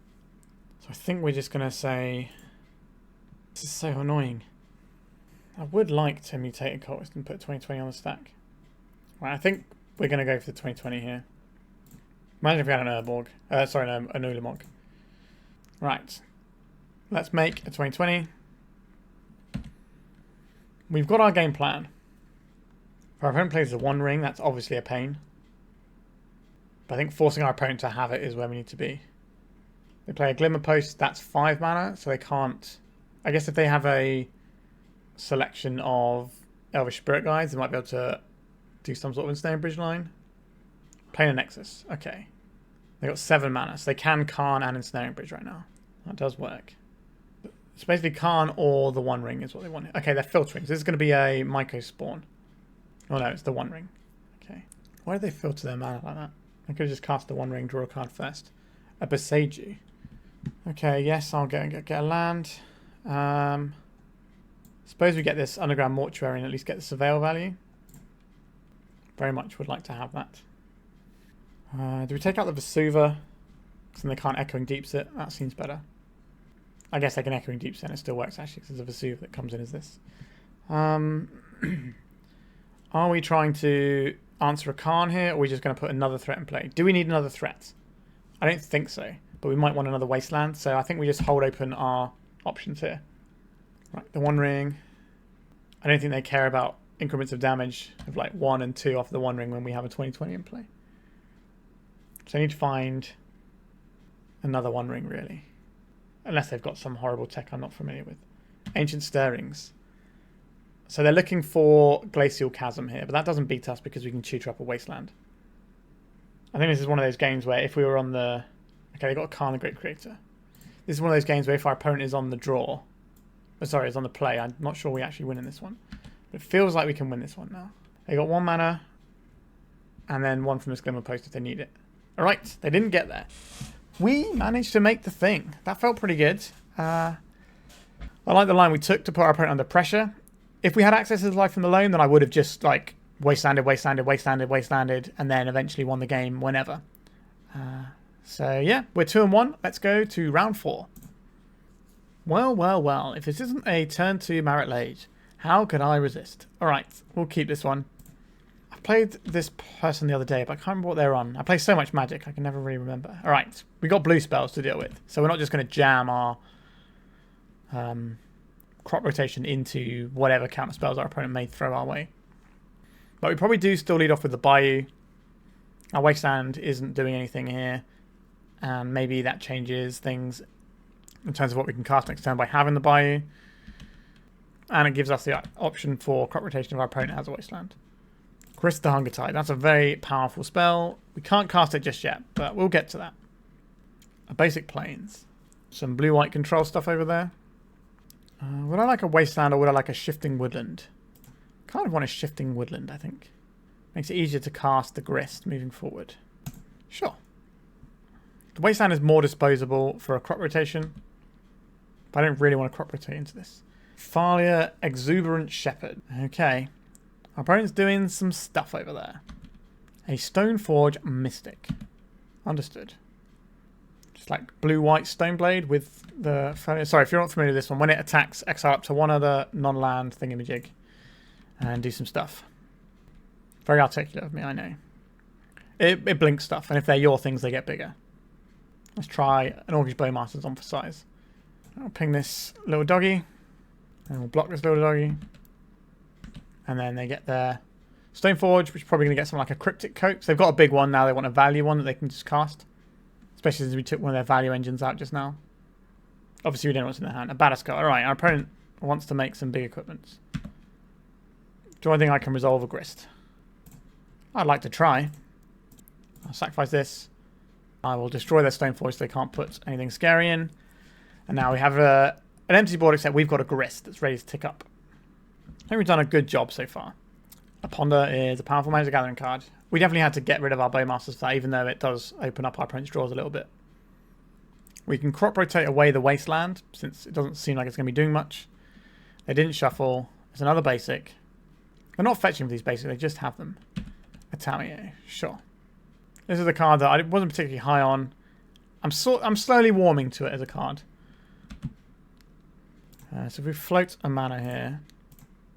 So I think we're just going to say, this is so annoying. I would like to Mutated Cultist and put 2020 on the stack. Right, I think we're going to go for the 2020 here. Imagine if we had an Urborg. An Ulamog. Right. Let's make a 2020. We've got our game plan. If our opponent plays the One Ring, that's obviously a pain. But I think forcing our opponent to have it is where we need to be. They play a Glimmer Post, that's 5 mana, so they can't... I guess if they have a selection of Elvish Spirit Guides, they might be able to do some sort of Ensnaring Bridge line. Playing a Nexus. Okay. They got 7 mana, so they can Karn and Ensnaring Bridge right now. That does work. It's basically Karn or the One Ring is what they want. Okay, they're filtering. So this is going to be a Myco spawn. Oh no, it's the One Ring. Okay. Why did they filter their mana like that? I could have just cast the One Ring, draw a card first. A Boseiju. Okay, yes, I'll get a land. Suppose we get this Underground Mortuary and at least get the Surveil value. Very much would like to have that. Do we take out the Vesuva? Because then they can't Echoing Deeps it. That seems better. I guess they can Echoing Deeps it and it still works actually because there's a Vesuva that comes in as this. Are we trying to answer a Karn here, or are we just going to put another threat in play? Do we need another threat? I don't think so, but we might want another Wasteland, so I think we just hold open our options here. Right, the One Ring. I don't think they care about increments of damage of like 1 and 2 off the One Ring when we have a 2020 in play. So I need to find another One Ring, really. Unless they've got some horrible tech I'm not familiar with. Ancient Stirrings. So they're looking for Glacial Chasm here, but that doesn't beat us because we can tutor up a Wasteland. I think this is one of those games where if we were on the... Okay, they got a Karn the Great Creator. This is one of those games where if our opponent is on the draw, sorry, is on the play, I'm not sure we actually win in this one. But it feels like we can win this one now. They got 1 mana, and then 1 from this Glimmer Post if they need it. Alright, they didn't get there. We managed to make the thing. That felt pretty good. I like the line we took to put our opponent under pressure. If we had access to the life from the Loam, then I would have just like wastelanded, and then eventually won the game whenever. So yeah, we're 2-1. Let's go to round 4. Well. If this isn't a turn 2 Marit Lage, how could I resist? Alright, we'll keep this one. I played this person the other day, but I can't remember what they're on. I play so much Magic, I can never really remember. Alright, we got blue spells to deal with. So we're not just going to jam our crop rotation into whatever counter spells our opponent may throw our way. But we probably do still lead off with the Bayou. Our Wasteland isn't doing anything here. And maybe that changes things in terms of what we can cast next turn by having the Bayou. And it gives us the option for crop rotation if our opponent has a Wasteland. Grist the Hunger Tide. That's a very powerful spell. We can't cast it just yet, but we'll get to that. A basic Plains. Some blue-white control stuff over there. Would I like a Wasteland or would I like a Shifting Woodland? Kind of want a Shifting Woodland, I think. Makes it easier to cast the Grist moving forward. Sure. The Wasteland is more disposable for a crop rotation, but I don't really want to crop rotate into this. Thalia Exuberant Shepherd. Okay. Our opponent's doing some stuff over there. A Stoneforge Mystic. Understood. Just like blue-white Stoneblade with the... Sorry, if you're not familiar with this one, when it attacks, exile up to 1 other non-land thingamajig and do some stuff. Very articulate of me, I know. It blinks stuff, and if they're your things, they get bigger. Let's try an Orcish Bowmasters on for size. I'll ping this little doggy, and we'll block this little doggy. And then they get their Stoneforge, which is probably going to get something like a Cryptic Coat. So they've got a big one now, they want a value one that they can just cast. Especially since we took one of their value engines out just now. Obviously we don't know what's in their hand. A Batterskull. Alright, our opponent wants to make some big equipments. Do I think I can resolve a Grist? I'd like to try. I'll sacrifice this. I will destroy their Stoneforge so they can't put anything scary in. And now we have an empty board, except we've got a Grist that's ready to tick up. I think we've done a good job so far. A Ponder is a powerful Maze of Gathering card. We definitely had to get rid of our Bowmasters for that, even though it does open up our opponent's draws a little bit. We can crop rotate away the Wasteland, since it doesn't seem like it's going to be doing much. They didn't shuffle. There's another basic. They're not fetching for these basics, they just have them. A Tamiyo, sure. This is a card that I wasn't particularly high on. I'm slowly warming to it as a card. So if we float a mana here,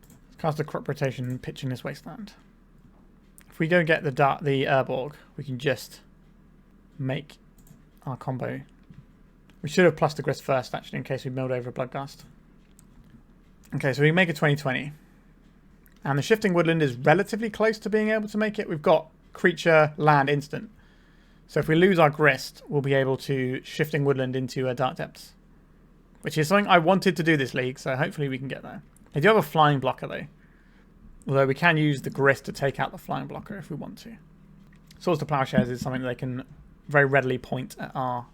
let's cast a crop rotation pitching this Wasteland. If we go get the Urborg, we can just make our combo. We should have plus the Grist first, actually, in case we milled over a Bloodghast. Okay, so we make a 20/20. And the Shifting Woodland is relatively close to being able to make it. We've got creature, land, instant. So if we lose our Grist, we'll be able to Shifting Woodland into a Dark Depths. Which is something I wanted to do this league, so hopefully we can get there. They do have a flying blocker, though. Although we can use the Grist to take out the flying blocker if we want to. Swords to Plowshares is something that they can very readily point at our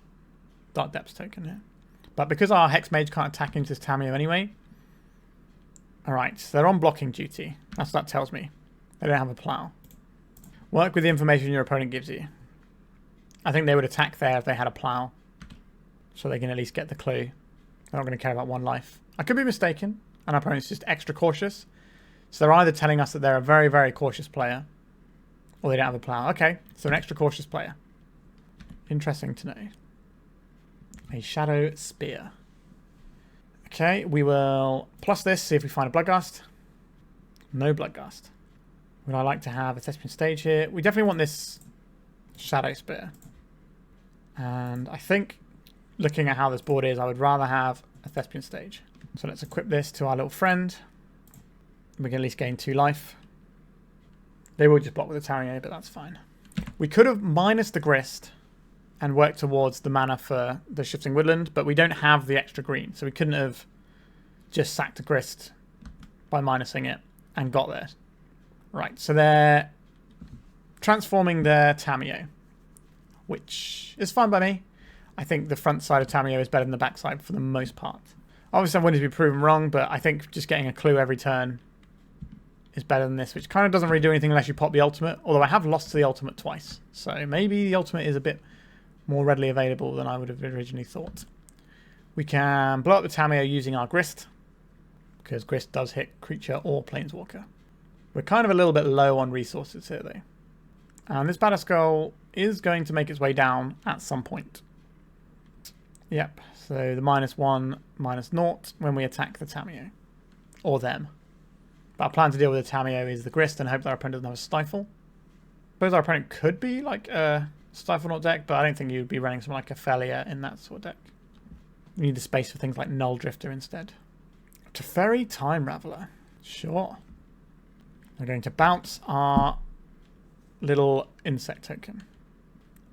Dark Depths token here. But because our Hex Mage can't attack into this Tamiyo anyway... Alright, so they're on blocking duty. That's what that tells me. They don't have a plow. Work with the information your opponent gives you. I think they would attack there if they had a plow. So they can at least get the clue. They're not going to care about 1 life. I could be mistaken. And our opponent's just extra cautious. So they're either telling us that they're a very, very cautious player. Or they don't have a plow. Okay, so an extra cautious player. Interesting to know. A Shadowspear. Okay, we will plus this, see if we find a Bloodghast. No Bloodghast. Would I like to have a Thespian stage here? We definitely want this Shadowspear. And I think, looking at how this board is, I would rather have a Thespian stage. So let's equip this to our little friend. We can at least gain 2 life. They will just block with the Tamiyo, but that's fine. We could have minus the Grist and worked towards the mana for the Shifting Woodland, but we don't have the extra green, so we couldn't have just sacked the Grist by minusing it and got there. Right, so they're transforming their Tamiyo, which is fine by me. I think the front side of Tamiyo is better than the back side for the most part. Obviously, I'm willing to be proven wrong, but I think just getting a clue every turn is better than this, which kind of doesn't really do anything unless you pop the ultimate, although I have lost to the ultimate twice. So maybe the ultimate is a bit more readily available than I would have originally thought. We can blow up the Tamiyo using our Grist, because Grist does hit creature or planeswalker. We're kind of a little bit low on resources here, though. And this Batterskull is going to make its way down at some point. Yep, so the -1, -0 when we attack the Tamiyo. Or them. But our plan to deal with the Tamiyo is the Grist and hope that our opponent doesn't have a Stifle. I suppose our opponent could be like a Stifle Knot deck, but I don't think you'd be running something like a Felia in that sort of deck. We need the space for things like Null Drifter instead. Teferi Time Raveler. Sure. We're going to bounce our little insect token.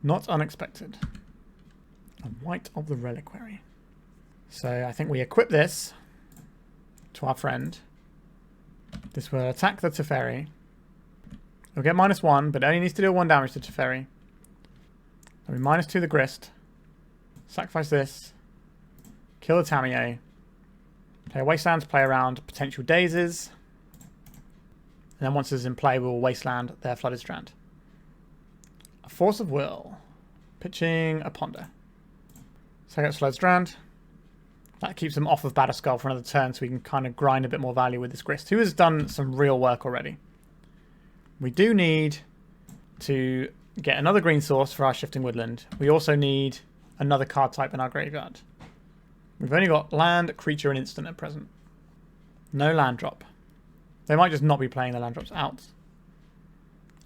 Not unexpected. A Wight of the Reliquary. So I think we equip this to our friend. This will attack the Teferi. We'll get -1, but it only needs to deal 1 damage to Teferi. Then we -2 the Grist. Sacrifice this. Kill the Tamiyo. Play a Wasteland to play around potential Dazes. And then once it's in play, we'll Wasteland their Flooded Strand. A Force of Will. Pitching a Ponder. So I get Flooded Strand. That keeps them off of Batterskull for another turn, so we can kind of grind a bit more value with this Grist, who has done some real work already. We do need to get another green source for our Shifting Woodland. We also need another card type in our graveyard. We've only got land, creature, and instant at present. No land drop. They might just not be playing the land drops out.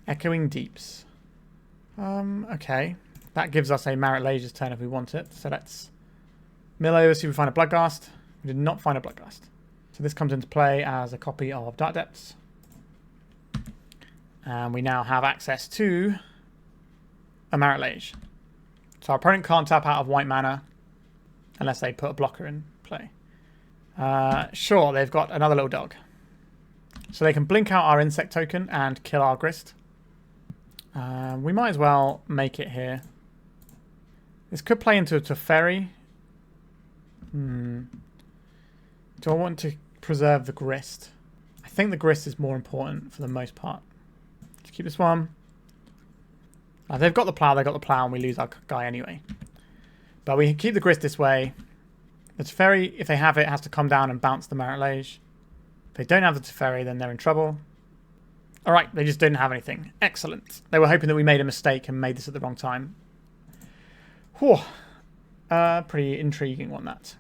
Echoing Deeps. Okay. That gives us a Marit Lage's turn if we want it. So let's mill over, see if we find a Bloodghast. We did not find a Bloodghast. So this comes into play as a copy of Dark Depths. And we now have access to a Marit Lage. So our opponent can't tap out of white mana unless they put a blocker in play. Sure, they've got another little dog. So they can blink out our insect token and kill our Grist. We might as well make it here. This could play into a Teferi. Do I want to preserve the Grist? I think the Grist is more important for the most part. Let's keep this one. They've got the plow, and we lose our guy anyway. But we keep the Grist this way. The Teferi, if they have it, has to come down and bounce the Marit Lage. If they don't have the Teferi, then they're in trouble. Alright, they just didn't have anything. Excellent. They were hoping that we made a mistake and made this at the wrong time. Whew. Pretty intriguing one, that.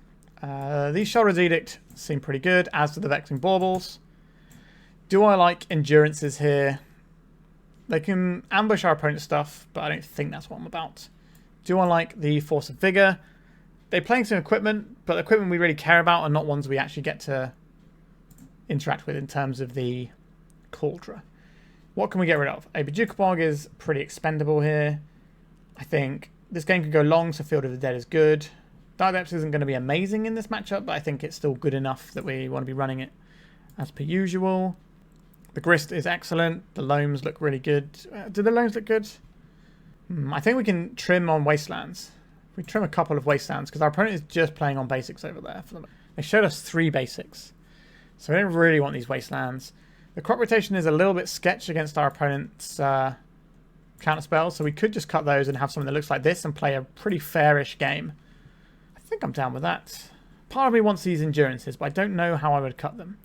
These Sheoldred's Edict seem pretty good, as do the Vexing Baubles. Do I like Endurances here? They can ambush our opponent's stuff, but I don't think that's what I'm about. Do I like the Force of Vigor? They're playing some equipment, but the equipment we really care about are not ones we actually get to interact with in terms of the Cauldron. What can we get rid of? A Bojuka Bog is pretty expendable here. I think this game could go long, so Field of the Dead is good. Dark Depths isn't going to be amazing in this matchup, but I think it's still good enough that we want to be running it as per usual. The Grist is excellent. The Loams look really good. Do the Loams look good? I think we can trim on Wastelands. We trim a couple of Wastelands, because our opponent is just playing on basics over there. They showed us 3 basics. So we don't really want these Wastelands. The crop rotation is a little bit sketch against our opponent's counter spells, so we could just cut those and have something that looks like this and play a pretty fairish game. I think I'm down with that. Part of me wants these Endurances, but I don't know how I would cut them.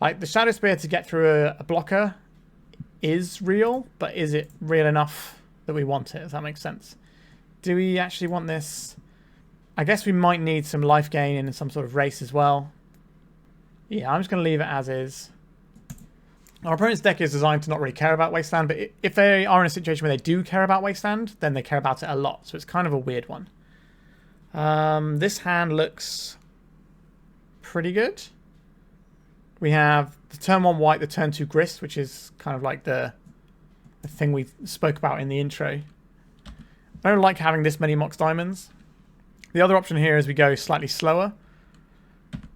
Like, the Shadowspear to get through a blocker is real, but is it real enough that we want it, if that makes sense? Do we actually want this? I guess we might need some life gain in some sort of race as well. Yeah, I'm just going to leave it as is. Our opponent's deck is designed to not really care about Wasteland, but if they are in a situation where they do care about Wasteland, then they care about it a lot, so it's kind of a weird one. This hand looks pretty good. We have the turn 1 Wight, the turn 2 Grist, which is kind of like the thing we spoke about in the intro. I don't like having this many Mox Diamonds. The other option here is we go slightly slower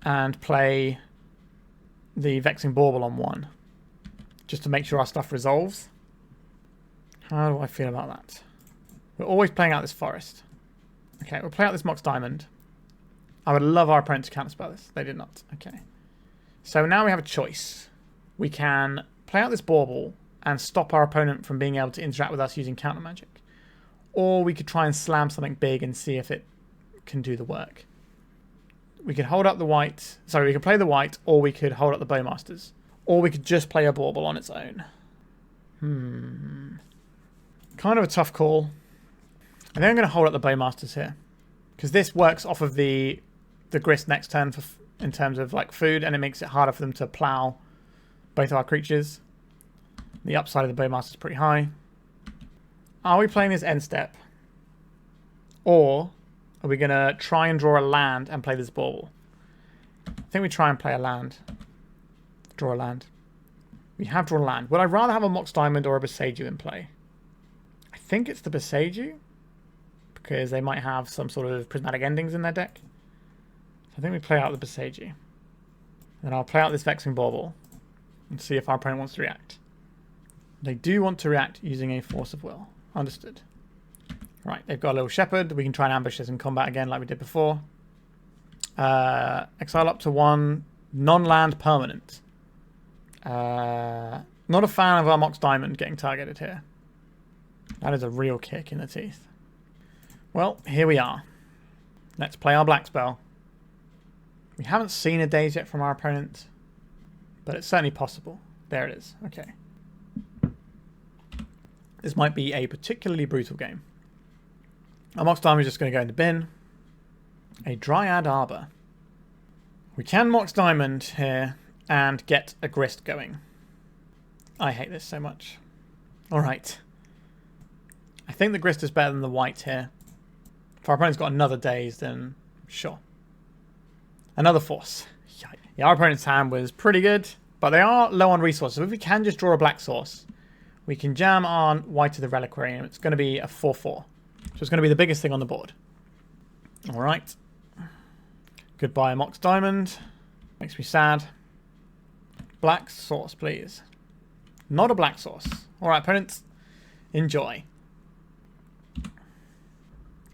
and play the Vexing Bauble on 1, just to make sure our stuff resolves. How do I feel about that? We're always playing out this forest. Okay, we'll play out this Mox Diamond. I would love our opponent to counterspell this. They did not. Okay. So now we have a choice. We can play out this Bauble and stop our opponent from being able to interact with us using counter magic. Or we could try and slam something big and see if it can do the work. We could hold up the Wight. Sorry, we could play the Wight, or we could hold up the Bowmasters. Or we could just play a Bauble on its own. Kind of a tough call. I think I'm going to hold up the Bowmasters here. Because this works off of the Grist next turn in terms of like food, and it makes it harder for them to plow both of our creatures. The upside of the Bowmaster is pretty high. Are we playing this end step? Or are we going to try and draw a land and play this Bauble? I think we try and play a land. Draw a land. We have drawn a land. Would I rather have a Mox Diamond or a Boseiju in play? I think it's the Boseiju, because they might have some sort of prismatic endings in their deck. So I think we play out the Boseiju. Then I'll play out this Vexing Bauble and see if our opponent wants to react. They do want to react using a Force of Will. Understood. Right, they've got a little Shepherd. We can try and ambush this in combat again like we did before. Exile up to 1 non-land permanent. Not a fan of our Mox Diamond getting targeted here. That is a real kick in the teeth. Well, here we are. Let's play our black spell. We haven't seen a Daze yet from our opponent, but it's certainly possible. There it is. Okay. This might be a particularly brutal game. Our Mox Diamond is just going to go in the bin. A Dryad Arbor. We can Mox Diamond here and get a Grist going. I hate this so much. Alright. I think the Grist is better than the Wight here. If our opponent's got another Daze, then sure. Another Force. Yeah, our opponent's hand was pretty good, but they are low on resources. So if we can just draw a black source, we can jam on Wight of the Reliquary, and it's going to be a 4-4. So it's going to be the biggest thing on the board. Alright. Goodbye, Mox Diamond. Makes me sad. Black source, please. Not a black source. Alright, opponents. Enjoy.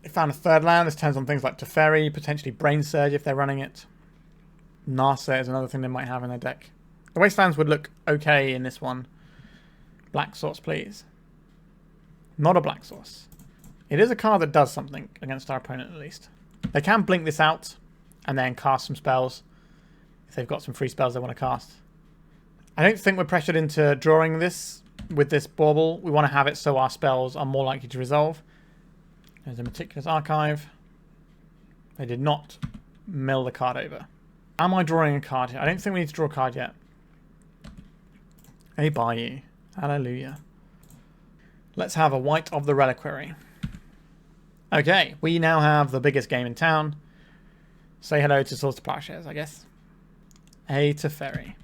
They found a third land. This turns on things like Teferi, potentially Brain Surge if they're running it. Nasa is another thing they might have in their deck. The Wastelands would look okay in this one. Black source, please. Not a black source. It is a card that does something against our opponent, at least. They can blink this out and then cast some spells if they've got some free spells they want to cast. I don't think we're pressured into drawing this with this Bauble. We want to have it so our spells are more likely to resolve. There's a Meticulous Archive. They did not mill the card over. Am I drawing a card here? I don't think we need to draw a card yet. A Bayou. Hallelujah. Let's have a Wight of the Reliquary. Okay, we now have the biggest game in town. Say hello to Swords to Plowshares, I guess. A Teferi.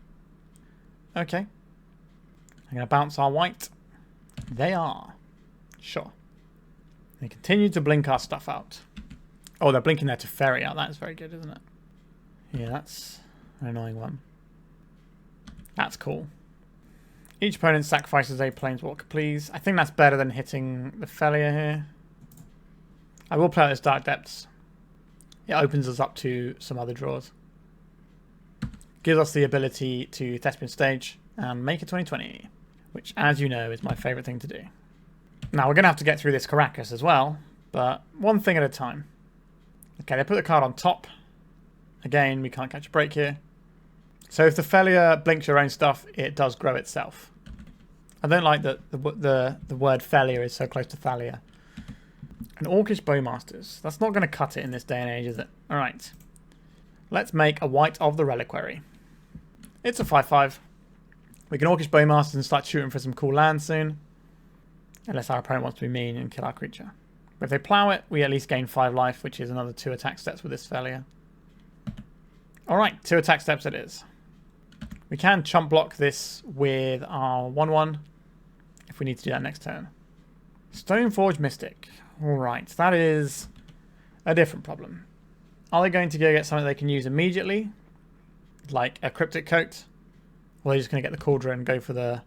Okay. I'm going to bounce our Wight. They are. Sure. They continue to blink our stuff out. Oh, they're blinking their Teferi out. That's very good, isn't it? Yeah, that's an annoying one. That's cool. Each opponent sacrifices a Planeswalker, please. I think that's better than hitting the Felia here. I will play out this Dark Depths. It opens us up to some other draws. Gives us the ability to Thespian stage and make a 2020, which, as you know, is my favourite thing to do. Now, we're going to have to get through this Caracas as well, but one thing at a time. Okay, they put the card on top. Again, we can't catch a break here. So if the Felia blinks your own stuff, it does grow itself. I don't like that the word Felia is so close to Thalia. An Orcish Bowmasters. That's not going to cut it in this day and age, is it? Alright. Let's make a Wight of the Reliquary. It's a 5-5. We can Orcish Bowmasters and start shooting for some cool land soon. Unless our opponent wants to be mean and kill our creature. But if they plow it, we at least gain 5 life, which is another 2 attack steps with this Felia. Alright, 2 attack steps it is. We can chump block this with our 1-1 if we need to do that next turn. Stoneforge Mystic. Alright, that is a different problem. Are they going to go get something they can use immediately? Like a Cryptic Coat? Or are they just going to get the Cauldron and go for the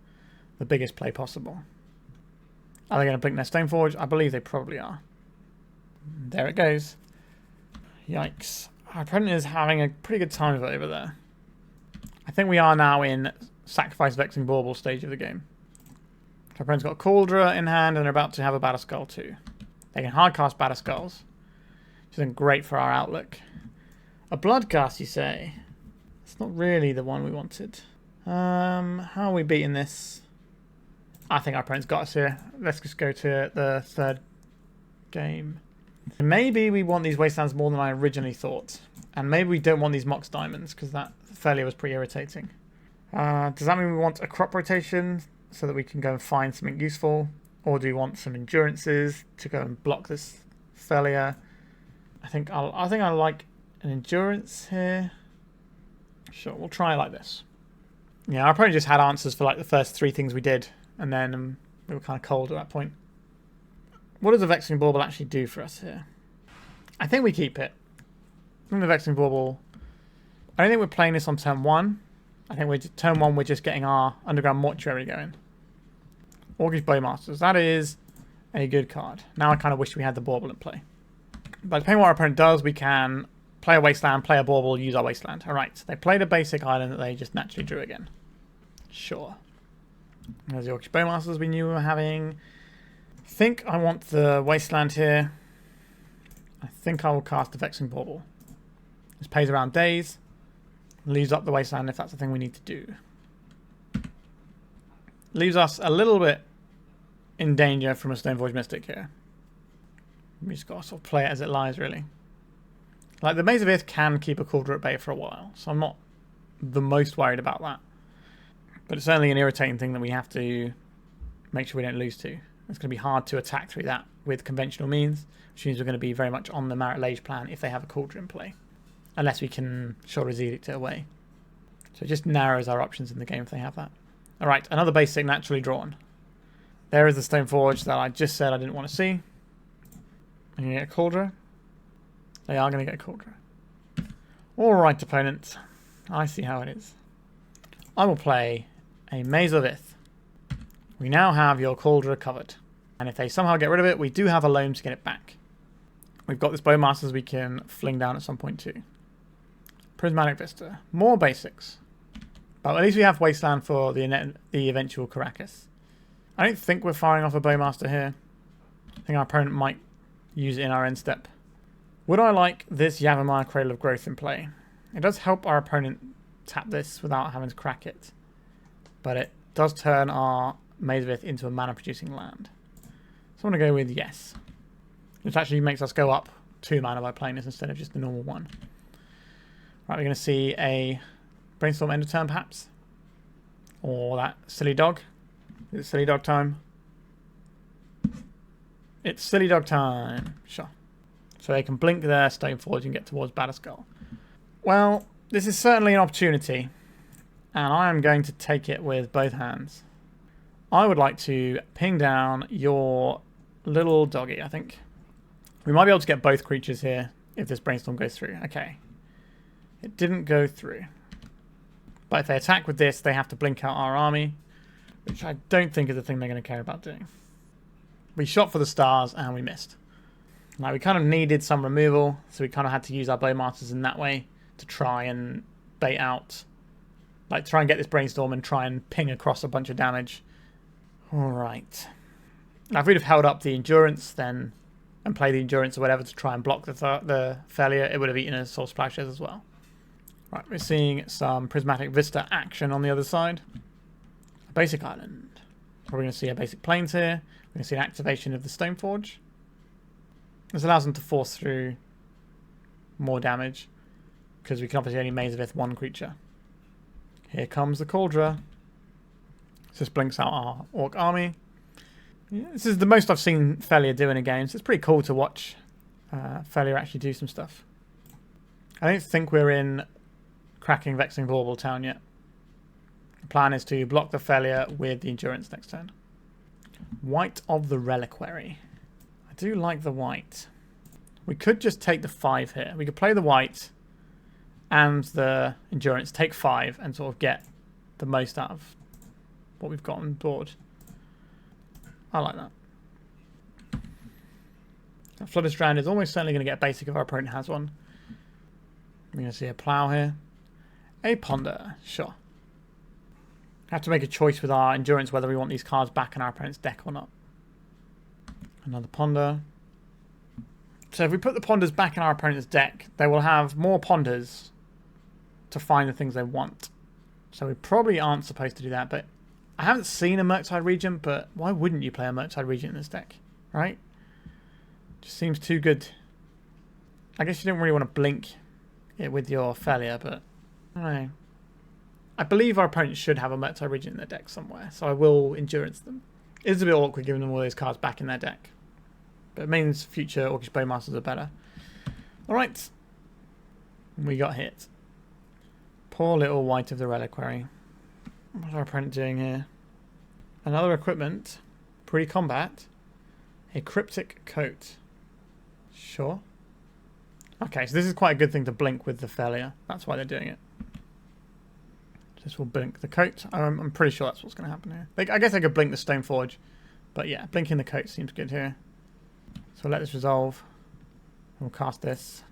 biggest play possible? Are they going to blink their Stoneforge? I believe they probably are. There it goes. Yikes. Our opponent is having a pretty good time of it over there. I think we are now in Sacrifice Vexing Bauble stage of the game. Our opponent's got a Cauldra in hand and they're about to have a Batterskull too. They can hardcast Batterskulls, which isn't great for our outlook. A Bloodghast, you say? It's not really the one we wanted. How are we beating this? I think our opponent's got us here. Let's just go to the third game. Maybe we want these Wastelands more than I originally thought. And maybe we don't want these Mox Diamonds, because that failure was pretty irritating. Does that mean we want a crop rotation so that we can go and find something useful? Or do we want some endurances to go and block this failure? I think I like an endurance here. Sure, we'll try it like this. Yeah, our opponent just had answers for like the first 3 things we did, and then we were kind of cold at that point. What does the Vexing Bauble actually do for us here? I think we keep it. I think the Vexing Bauble... I don't think we're playing this on turn 1. I think we're turn 1 we're just getting our Underground Mortuary going. Orcish Bowmasters. That is a good card. Now I kind of wish we had the Bauble in play. But depending on what our opponent does, we can play a Wasteland, play a Bauble, use our Wasteland. Alright, they played a basic island that they just naturally drew again. Sure. There's the Orcish Bowmasters we knew we were having. I think I want the Wasteland here. I think I will cast the Vexing Bauble. This pays around days. Leaves up the Wasteland if that's the thing we need to do. Leaves us a little bit in danger from a Stoneforge Mystic here. We just got to sort of play it as it lies, really. Like, the Maze of Ith can keep a Cauldra at bay for a while, so I'm not the most worried about that. But it's certainly an irritating thing that we have to make sure we don't lose to. It's going to be hard to attack through that with conventional means, which means we're going to be very much on the Marit Lage plan if they have a Cauldra in play. Unless we can Shadowspear Edict it away. So it just narrows our options in the game if they have that. Alright, another basic naturally drawn. There is the Stoneforge that I just said I didn't want to see. Are you going to get a Cauldra? They are going to get a Cauldra. Alright, opponent. I see how it is. I will play a Maze of Ith. We now have your Cauldra covered. And if they somehow get rid of it, we do have a Loam to get it back. We've got this Bowmasters we can fling down at some point too. Prismatic Vista. More basics. But at least we have Wasteland for the eventual Caracas. I don't think we're firing off a Bowmaster here. I think our opponent might use it in our end step. Would I like this Yawgmoth Cradle of Growth in play? It does help our opponent tap this without having to crack it. But it does turn our Maze of Ith into a mana producing land. So I'm going to go with yes. Which actually makes us go up 2 mana by playing this instead of just the normal 1. Right, we're going to see a Brainstorm end of turn perhaps. Or that Silly Dog. Is it Silly Dog time? It's Silly Dog time. Sure. So they can blink their Stoneforge and get towards Batterskull. Well, this is certainly an opportunity. And I am going to take it with both hands. I would like to ping down your little doggy, I think. We might be able to get both creatures here if this Brainstorm goes through. Okay. It didn't go through. But if they attack with this, they have to blink out our army, which I don't think is the thing they're going to care about doing. We shot for the stars and we missed. Now, we kind of needed some removal, so we kind of had to use our Bowmasters in that way to try and bait out. Like, try and get this Brainstorm and try and ping across a bunch of damage. Alright. Now, if we'd have held up the Endurance, then and play the Endurance or whatever to try and block the failure, it would have eaten a Soul Splashes as well. Right, we're seeing some Prismatic Vista action on the other side. A basic island. We're going to see a basic plains here. We're going to see an activation of the Stoneforge. This allows them to force through more damage because we can obviously only Maze of Ith 1 creature. Here comes the Cauldra. This blinks out our Orc army. Yeah, this is the most I've seen Failure do in a game, so it's pretty cool to watch Failure actually do some stuff. I don't think we're in cracking Vexing Bauble Town yet. The plan is to block the Failure with the Endurance next turn. Wight of the Reliquary. I do like the Wight. We could just take the 5 here. We could play the Wight and the Endurance, take 5 and sort of get the most out of what we've got on board. I like that. That Flooded Strand is almost certainly going to get basic if our opponent has one. We're going to see a Plough here. A Ponder, sure. Have to make a choice with our Endurance whether we want these cards back in our opponent's deck or not. Another Ponder. So if we put the Ponders back in our opponent's deck, they will have more Ponders to find the things they want. So we probably aren't supposed to do that, but I haven't seen a Murktide Regent, but why wouldn't you play a Murktide Regent in this deck, right? Just seems too good. I guess you don't really want to blink it with your failure, but I don't know. I believe our opponents should have a Murktide Regent in their deck somewhere, so I will Endurance them. It is a bit awkward giving them all those cards back in their deck, but it means future Orcish Bowmasters are better. Alright, we got hit. Poor little Wight of the Reliquary. What's our opponent doing here? Another equipment. Pre-combat. A Cryptic Coat. Sure. Okay, so this is quite a good thing to blink with the failure. That's why they're doing it. This will blink the coat. I'm pretty sure that's what's going to happen here. I guess I could blink the Stoneforge. But yeah, blinking the coat seems good here. So we'll let this resolve. We'll cast this.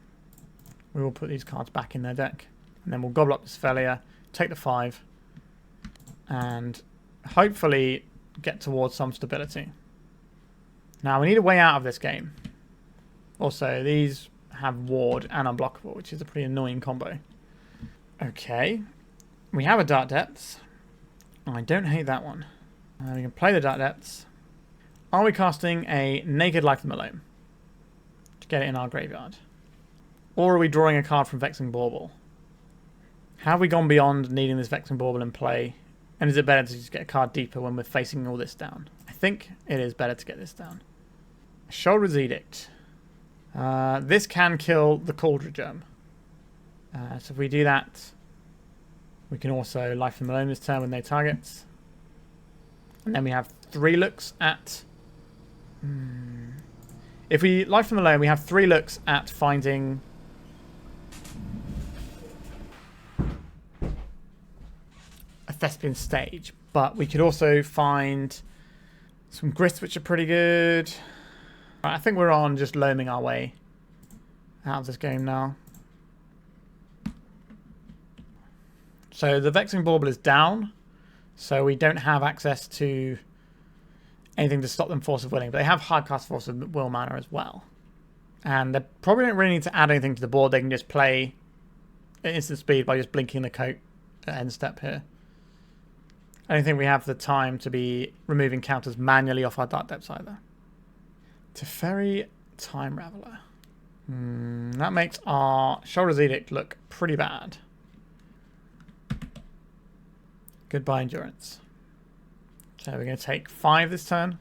We will put these cards back in their deck. And then we'll gobble up this failure. Take the 5. And hopefully get towards some stability. Now we need a way out of this game. Also, these have Ward and Unblockable, which is a pretty annoying combo. Okay. We have a Dark Depths. I don't hate that one. We can play the Dark Depths. Are we casting a Naked Life from the Loam to get it in our graveyard? Or are we drawing a card from Vexing Bauble? Have we gone beyond needing this Vexing Bauble in play? And is it better to just get a card deeper when we're facing all this down? I think it is better to get this down. Shoulder's Edict. This can kill the Cauldron Germ. So if we do that, we can also Life from the Loam this turn with no targets. And then we have 3 looks at... If we Life from the Loam, we have 3 looks at finding... a Thespian stage. But we could also find some Grist, which are pretty good. Right, I think we're on just loaming our way out of this game now. So the Vexing Bauble is down, so we don't have access to anything to stop them Force of Willing, but they have hardcast Force of Will mana as well. And they probably don't really need to add anything to the board. They can just play at instant speed by just blinking the coat at end step here. I don't think we have the time to be removing counters manually off our Dark Depths either. Teferi Time Raveler. That makes our Shoulder's Edict look pretty bad. Goodbye Endurance. So we're going to take 5 this turn.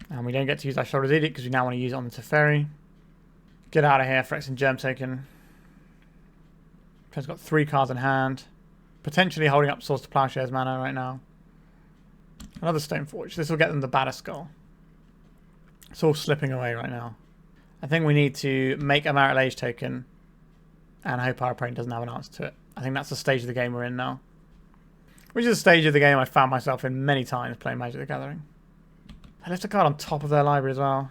And we don't get to use our Shoulder's Edict because we now want to use it on the Teferi. Get out of here, Phyrexian Germ Token. He's got 3 cards in hand. Potentially holding up Swords to Plowshares mana right now. Another Stoneforge. This will get them the Batter Skull. It's all slipping away right now. I think we need to make a Marital Age token and hope our opponent doesn't have an answer to it. I think that's the stage of the game we're in now. Which is a stage of the game I found myself in many times playing Magic the Gathering. I left a card on top of their library as well.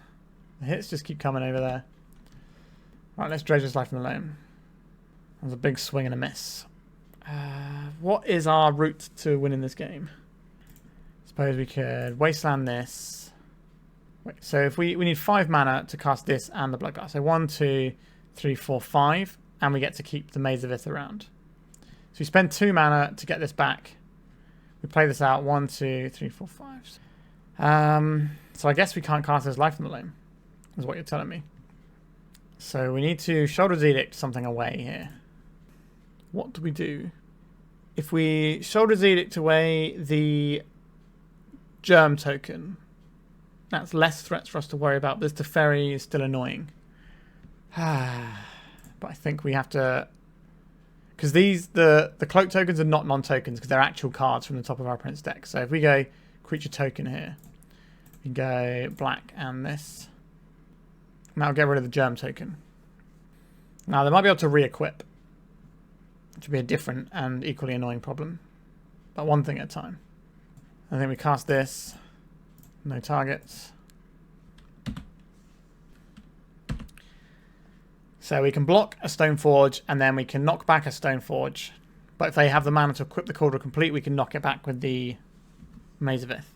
The hits just keep coming over there. Right, let's dredge this Life from the Loam. That was a big swing and a miss. What is our route to winning this game? Suppose we could Wasteland this. Wait, so if we need 5 mana to cast this and the Bloodghast. So 1, 2, 3, 4, 5. And we get to keep the Maze of Ith around. So we spend 2 mana to get this back. We play this out. 1, 2, 3, 4, 5. So I guess we can't cast this Life from the Loam, is what you're telling me. So we need to Shoulder's Edict something away here. What do we do? If we Shoulder's Edict away the Germ token, that's less threats for us to worry about. But this Teferi is still annoying. But I think we have to... Because the cloak tokens are not non-tokens because they're actual cards from the top of our opponent's deck. So if we go creature token here, we go black and this. And that'll get rid of the Germ token. Now they might be able to re-equip, which would be a different and equally annoying problem. But one thing at a time. I think we cast this. No targets. So we can block a Stoneforge, and then we can knock back a Stoneforge. But if they have the mana to equip the Cauldron complete, we can knock it back with the Maze of Ith.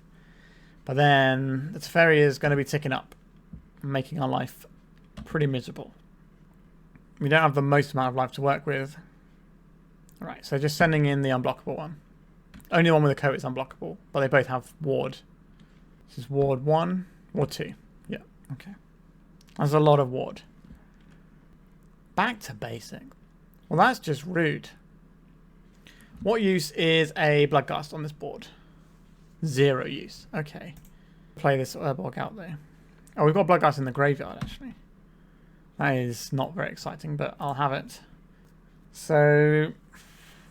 But then the Teferi is going to be ticking up, making our life pretty miserable. We don't have the most amount of life to work with. Alright, so just sending in the unblockable one. Only the one with the coat is unblockable, but they both have ward. This is ward 1, ward 2. Yeah, okay. That's a lot of ward. Back to basic. Well, that's just rude. What use is a Bloodghast on this board? 0 use. Okay. Play this Urborg out there. Oh, we've got Bloodghast in the graveyard, actually. That is not very exciting, but I'll have it. So,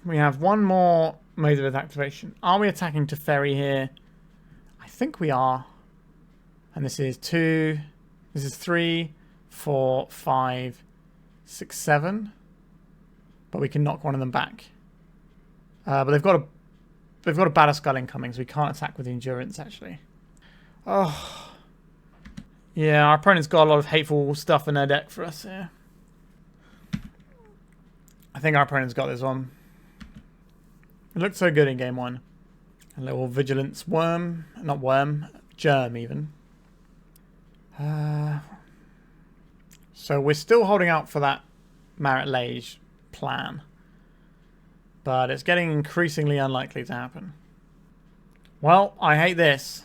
we have one more Maze of Ith activation. Are we attacking Teferi here? I think we are. And this is 2. This is 3, 4, 5, 6, 7. But we can knock one of them back. But they've got a Batterskull incoming, so we can't attack with Endurance, actually. Oh. Yeah, our opponent's got a lot of hateful stuff in their deck for us here. I think our opponent's got this one. It looked so good in game 1. A little Vigilance Worm. Not Worm. Germ, even. So we're still holding out for that Marit Lage plan. But it's getting increasingly unlikely to happen. Well, I hate this.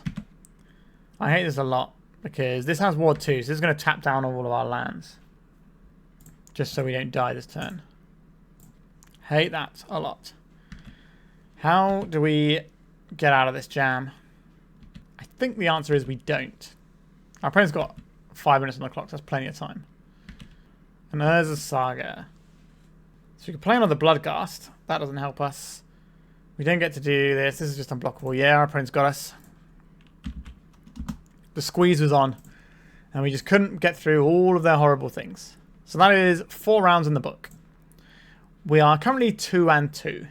I hate this a lot. Because this has ward 2, so this is going to tap down all of our lands. Just so we don't die this turn. Hate that a lot. How do we get out of this jam? I think the answer is we don't. Our opponent's got 5 minutes on the clock, so that's plenty of time. And there's a Saga. So we can play another Bloodghast. That doesn't help us. We don't get to do this. This is just unblockable. Yeah, our opponent's got us. The squeeze was on. And we just couldn't get through all of their horrible things. So that is 4 rounds in the book. We are currently 2-2.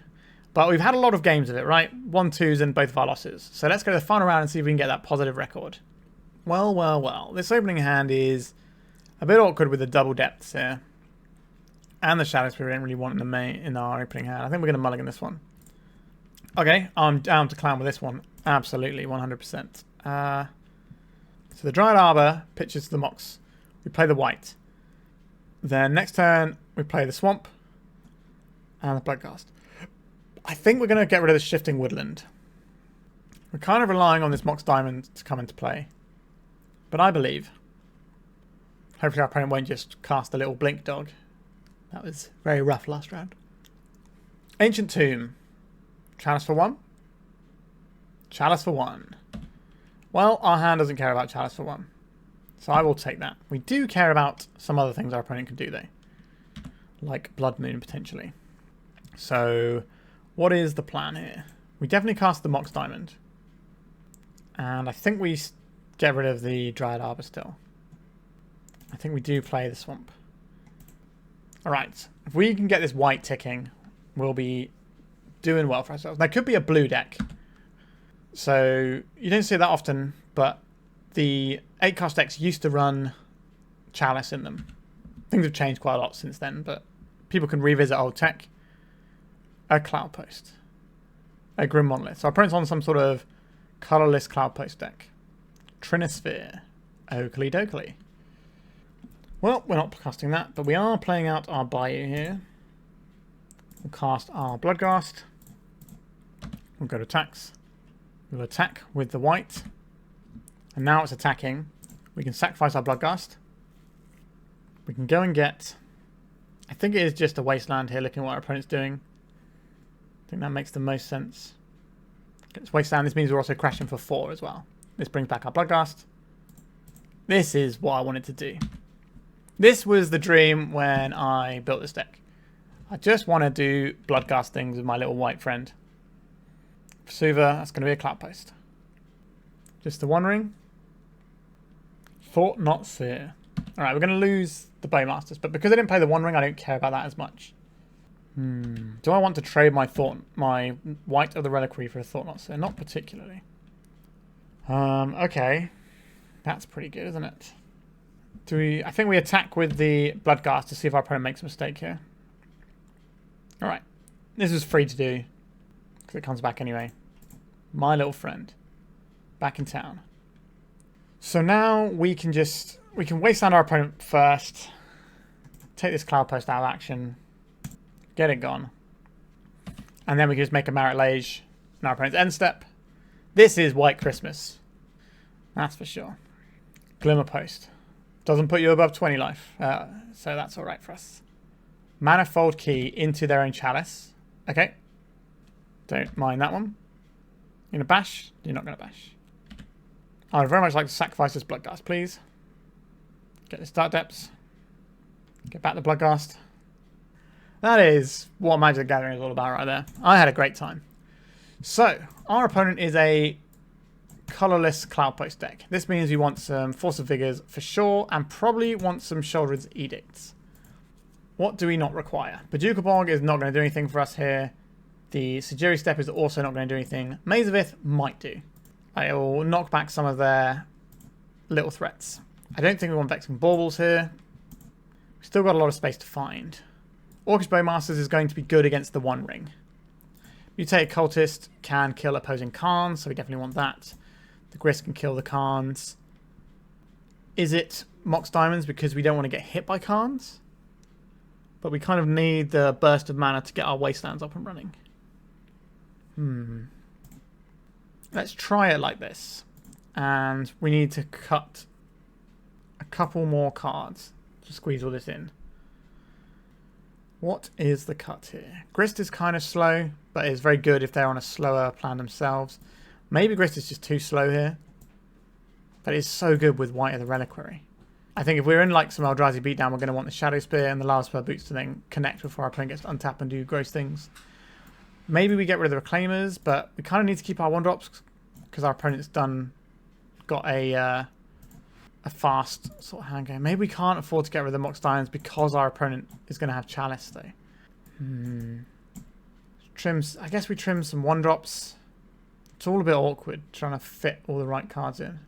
But we've had a lot of games of it, right? 1-2s in both of our losses. So let's go to the final round and see if we can get that positive record. Well, well, well. This opening hand is a bit awkward with the double depths here. And the Shadowspear we don't really want in our opening hand. I think we're going to mulligan this one. Okay, I'm down to clown with this one. Absolutely, 100%. So the Dryad Arbor pitches the Mox. We play the Wight. Then next turn, we play the Swamp. And the Bloodghast. I think we're going to get rid of the Shifting Woodland. We're kind of relying on this Mox Diamond to come into play. But I believe. Hopefully our opponent won't just cast a little Blink Dog. That was very rough last round. Ancient Tomb. Chalice for 1. Chalice for 1. Well, our hand doesn't care about Chalice for 1. So I will take that. We do care about some other things our opponent can do, though. Like Blood Moon, potentially. So, what is the plan here? We definitely cast the Mox Diamond. And I think we get rid of the Dryad Arbor still. I think we do play the Swamp. Alright, if we can get this Wight ticking, we'll be doing well for ourselves. There could be a blue deck. So, you don't see it that often, but the 8-cast decks used to run Chalice in them. Things have changed quite a lot since then, but people can revisit old tech. A Cloud Post. A Grim Monolith. So our opponent's on some sort of colourless Cloud Post deck. Trinisphere. Oakley dokley. Well, we're not casting that, but we are playing out our Bayou here. We'll cast our Bloodghast. We'll go to attacks. We'll attack with the Wight. And now it's attacking. We can sacrifice our Bloodghast. We can go and get... I think it is just a Wasteland here, looking at what our opponent's doing. I think that makes the most sense. It's Wasteland. This means we're also crashing for 4 as well. This brings back our Bloodghast. This is what I wanted to do. This was the dream when I built this deck. I just want to do Bloodghast things with my little white friend. Suva, that's going to be a Cloud Post. Just the One Ring. Thought Not Seer. Alright, we're going to lose the Bowmasters, but because I didn't play the One Ring, I don't care about that as much. Do I want to trade my Wight of the Reliquary for a Thought Not Seer? Not particularly. Okay. That's pretty good, isn't it? I think we attack with the Bloodghast to see if our opponent makes a mistake here. Alright. This is free to do. Because it comes back anyway. My little friend. Back in town. So now we can wasteland our opponent first. Take this Cloud Post out of action. Get it gone. And then we can just make a Marit Lage in our opponent's end step. This is White Christmas. That's for sure. Glimmer Post. Doesn't put you above 20 life. So that's alright for us. Manifold Key into their own chalice. Okay. Don't mind that one. You gonna bash? You're not gonna bash. I would very much like to sacrifice this Bloodghast, please. Get this Dark Depths. Get back the Bloodghast. That is what Magic the Gathering is all about right there. I had a great time. So, our opponent is a colourless Cloud Post deck. This means we want some Force of Vigors for sure, and probably want some Sheoldred's Edicts. What do we not require? Bojuka Bog is not going to do anything for us here. The Sejiri Steppe is also not going to do anything. Maze of Ith might do. I will knock back some of their little threats. I don't think we want Vexing Baubles here. We've still got a lot of space to find. Orcish Bowmasters is going to be good against the One Ring. Mutated Cultist can kill opposing Khans, so we definitely want that. The Grist can kill the Khans. Is it Mox Diamonds because we don't want to get hit by Khans? But we kind of need the burst of mana to get our wastelands up and running. Let's try it like this. And we need to cut a couple more cards to squeeze all this in. What is the cut here? Grist is kind of slow, but is very good if they're on a slower plan themselves. Maybe Grist is just too slow here. But it's so good with Wight of the Reliquary. I think if we're in like some Eldrazi beatdown, we're going to want the Shadowspear and the Lavaspur Boots to then connect before our opponent gets to untap and do gross things. Maybe we get rid of the Reclaimers, but we kind of need to keep our 1-drops because our opponent's got a fast sort of hand game. Maybe we can't afford to get rid of the Mox Diamonds because our opponent is going to have Chalice though. I guess we trim some 1-drops. It's all a bit awkward trying to fit all the right cards in.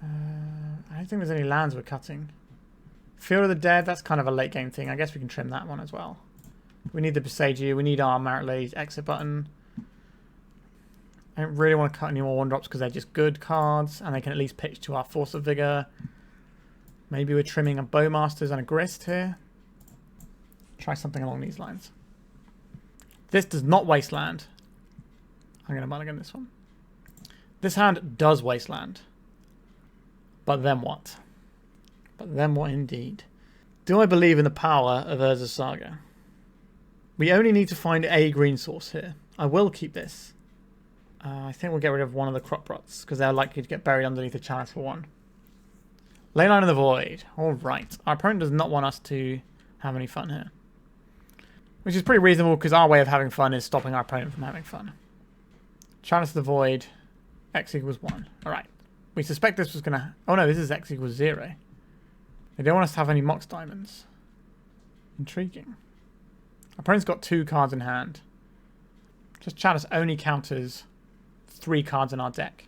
I don't think there's any lands we're cutting. Field of the Dead, that's kind of a late game thing. I guess we can trim that one as well. We need the Boseiju, we need our Marit Lage exit button. I don't really want to cut any more 1-drops because they're just good cards and they can at least pitch to our Force of Vigor. Maybe we're trimming a Bowmasters and a Grist here. Try something along these lines. This does not wasteland. I'm going to mulligan this one. This hand does wasteland. But then what? But then what indeed? Do I believe in the power of Urza's Saga? We only need to find a green source here. I will keep this. I think we'll get rid of one of the crop rots because they're likely to get buried underneath the chalice for one. Leyline of the Void. Alright. Our opponent does not want us to have any fun here. Which is pretty reasonable because our way of having fun is stopping our opponent from having fun. Chalice of the Void. X equals 1. Alright. We suspect this was going to... Oh no, this is X equals 0. They don't want us to have any Mox Diamonds. Intriguing. Our opponent's got 2 cards in hand. Just Chalice only counters 3 cards in our deck.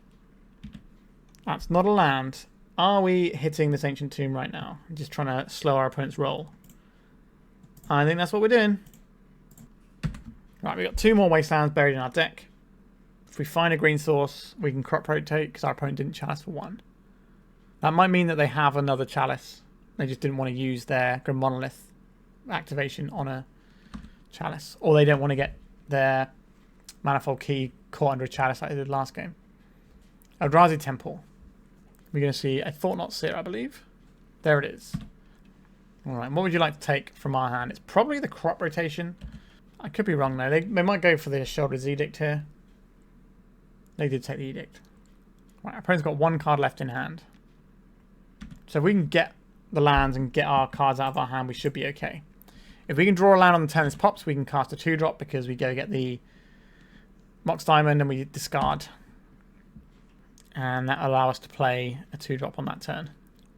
That's not a land. Are we hitting this Ancient Tomb right now? Just trying to slow our opponent's roll. I think that's what we're doing. Right, we've got 2 more Wastelands buried in our deck. If we find a green source, we can crop rotate because our opponent didn't Chalice for 1. That might mean that they have another Chalice. They just didn't want to use their Grim Monolith activation on a Chalice. Or they don't want to get their Manifold Key caught under a Chalice like they did last game. Eldrazi Temple. We're going to see a Thought-Knot Seer, I believe. There it is. Alright, what would you like to take from our hand? It's probably the crop rotation. I could be wrong though. They might go for the Sheoldred's Edict here. They did take the Edict. Right, our opponent's got 1 card left in hand. So if we can get the lands and get our cards out of our hand, we should be okay. If we can draw a land on the turn this pops, we can cast a 2-drop because we go get the Mox Diamond and we discard. And that allows us to play a 2-drop on that turn.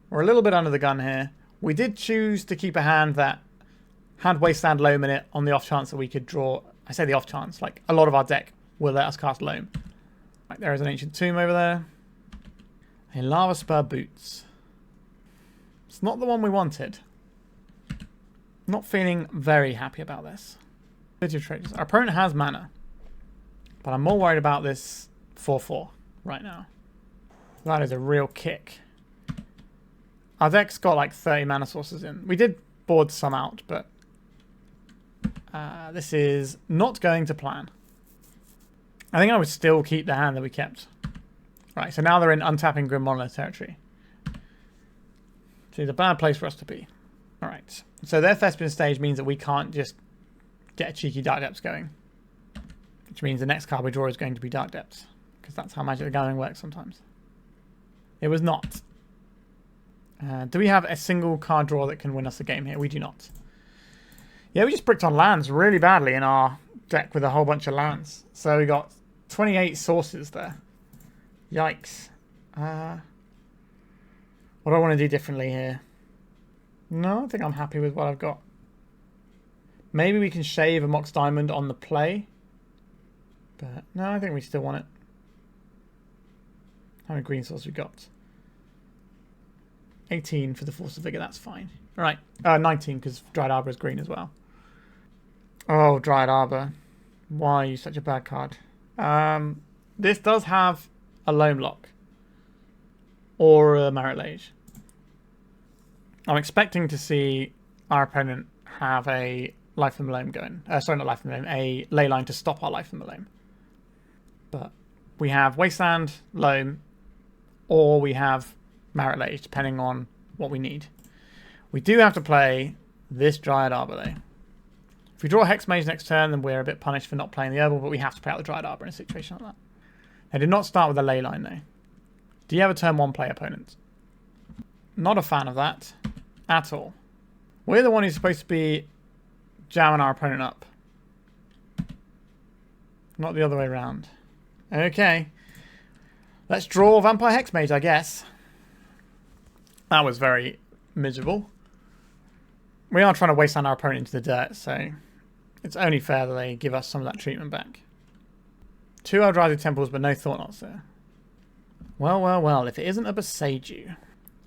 We're a little bit under the gun here. We did choose to keep a hand that had Wasteland Loam in it on the off chance that we could draw... I say the off chance, like a lot of our deck will let us cast Loam. Right, there is an Ancient Tomb over there. A Lavaspur Boots. It's not the one we wanted. Not feeling very happy about this. Our opponent has mana. But I'm more worried about this 4/4 right now. That is a real kick. Our deck's got like 30 mana sources in. We did board some out, but this is not going to plan. I think I would still keep the hand that we kept. Right, so now they're in untapping Grim Monolith territory. So it's a bad place for us to be. Alright, so their Thespian stage means that we can't just get a cheeky Dark Depths going. Which means the next card we draw is going to be Dark Depths. Because that's how Magic the Gathering works sometimes. It was not. Do we have a single card draw that can win us the game here? We do not. Yeah, we just bricked on lands really badly in our deck with a whole bunch of lands. So we got 28 sources there. Yikes. What do I want to do differently here? No, I think I'm happy with what I've got. Maybe we can shave a Mox Diamond on the play. But no, I think we still want it. How many green sources we got? 18 for the Force of Vigor, that's fine. Alright, 19 because Dryad Arbor is green as well. Oh, Dryad Arbor. Why are you such a bad card? This does have a Loam lock. Or a Marit Lage. I'm expecting to see our opponent have a Life from the Loam going. Sorry, not Life from the Loam. A Leyline to stop our Life from the Loam. But we have Wasteland, Loam, or we have Marit Lage, depending on what we need. We do have to play this Dryad Arbor, though. If we draw Hex Mage next turn, then we're a bit punished for not playing the Urborg, but we have to play out the Dryad Arbor in a situation like that. They did not start with a Leyline, though. Do you have a turn 1 play opponent? Not a fan of that at all. We're the one who's supposed to be jamming our opponent up. Not the other way around. Okay. Let's draw Vampire Hexmage, I guess. That was very miserable. We are trying to wasteland our opponent into the dirt, so it's only fair that they give us some of that treatment back. 2 Eldrazi Temples, but no Thought-Knots there. Well, well, well. If it isn't a Boseiju,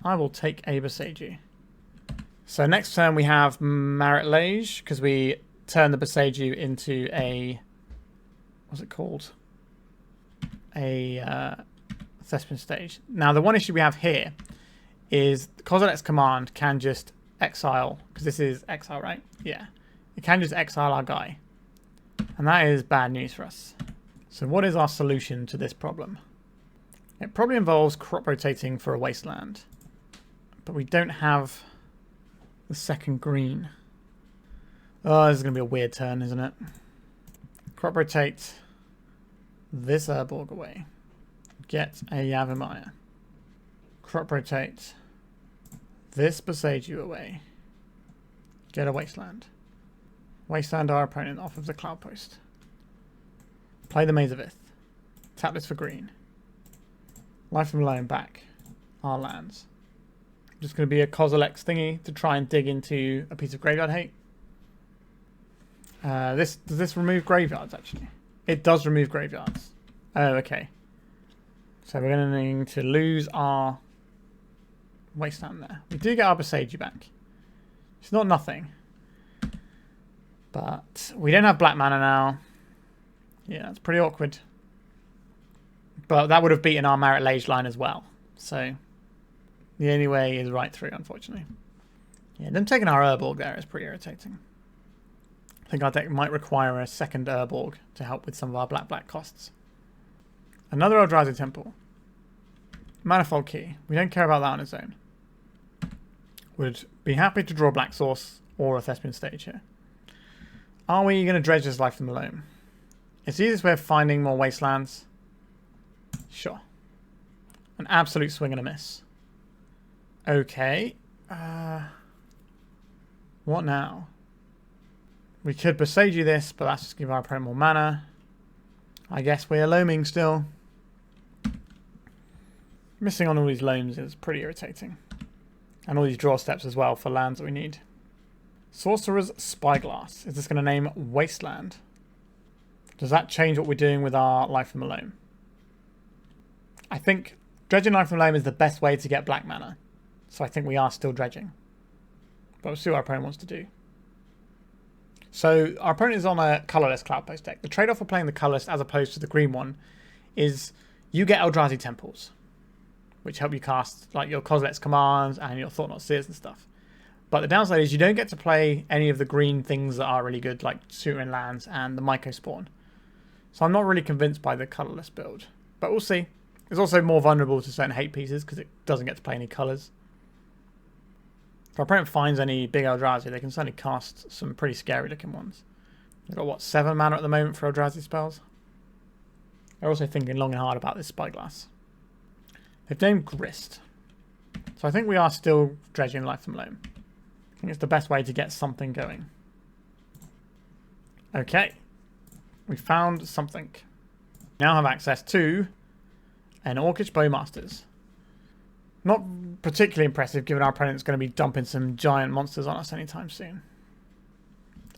I will take a Boseiju. So next turn we have Marit Lage, because we turn the Boseiju into a... What's it called? A Thespian stage. Now, the one issue we have here is the Kozilek's command can just exile, because this is exile, right? Yeah. It can just exile our guy. And that is bad news for us. So what is our solution to this problem? It probably involves crop rotating for a wasteland. But we don't have the second green. Oh, this is going to be a weird turn, isn't it? Crop rotate this Urborg away. Get a Yavimaya. Crop rotate this Boseiju away. Get a wasteland. Wasteland our opponent off of the Cloud Post. Play the Maze of Ith. Tap this for green. Life from Loam back. Our lands. Just going to be a Kozilek's thingy to try and dig into a piece of graveyard hate. Does this remove graveyards, actually? It does remove graveyards. Oh, okay. So we're going to need to lose our wasteland there. We do get our Boseiju back. It's not nothing. But we don't have black mana now. Yeah, that's pretty awkward. But that would have beaten our Marit Lage line as well. So the only way is right through, unfortunately. Yeah, them taking our Urborg there is pretty irritating. I think our deck might require a second Urborg to help with some of our black costs. Another Eldrazi Temple. Manifold Key. We don't care about that on its own. Would be happy to draw Black Source or a Thespian stage here. Are we going to dredge this Life from the Loam? It's the easiest way of finding more wastelands. Sure. An absolute swing and a miss. Okay. What now? We could Boseiju this, but that's just give our opponent more mana. I guess we're loaming still. Missing on all these loams is pretty irritating. And all these draw steps as well for lands that we need. Sorcerer's Spyglass. Is this going to name Wasteland? Does that change what we're doing with our Life from the Loam? I think dredging Life from the Loam is the best way to get black mana. So I think we are still dredging. But we'll see what our opponent wants to do. So our opponent is on a colourless Cloudpost deck. The trade-off for playing the colourless as opposed to the green one is you get Eldrazi Temples, which help you cast like your Kozilek's commands and your Thought-Knot Seers and stuff. But the downside is you don't get to play any of the green things that are really good, like Suturin Lands and the Myco Spawn. So I'm not really convinced by the colourless build. But we'll see. It's also more vulnerable to certain hate pieces because it doesn't get to play any colours. If our opponent finds any big Eldrazi, they can certainly cast some pretty scary looking ones. They've got, what, 7 mana at the moment for Eldrazi spells? They're also thinking long and hard about this Spyglass. They've named Grist. So I think we are still dredging Life from Loam. I think it's the best way to get something going. Okay. We found something. Now have access to an Orcish Bowmasters. Not particularly impressive given our opponent's going to be dumping some giant monsters on us anytime soon.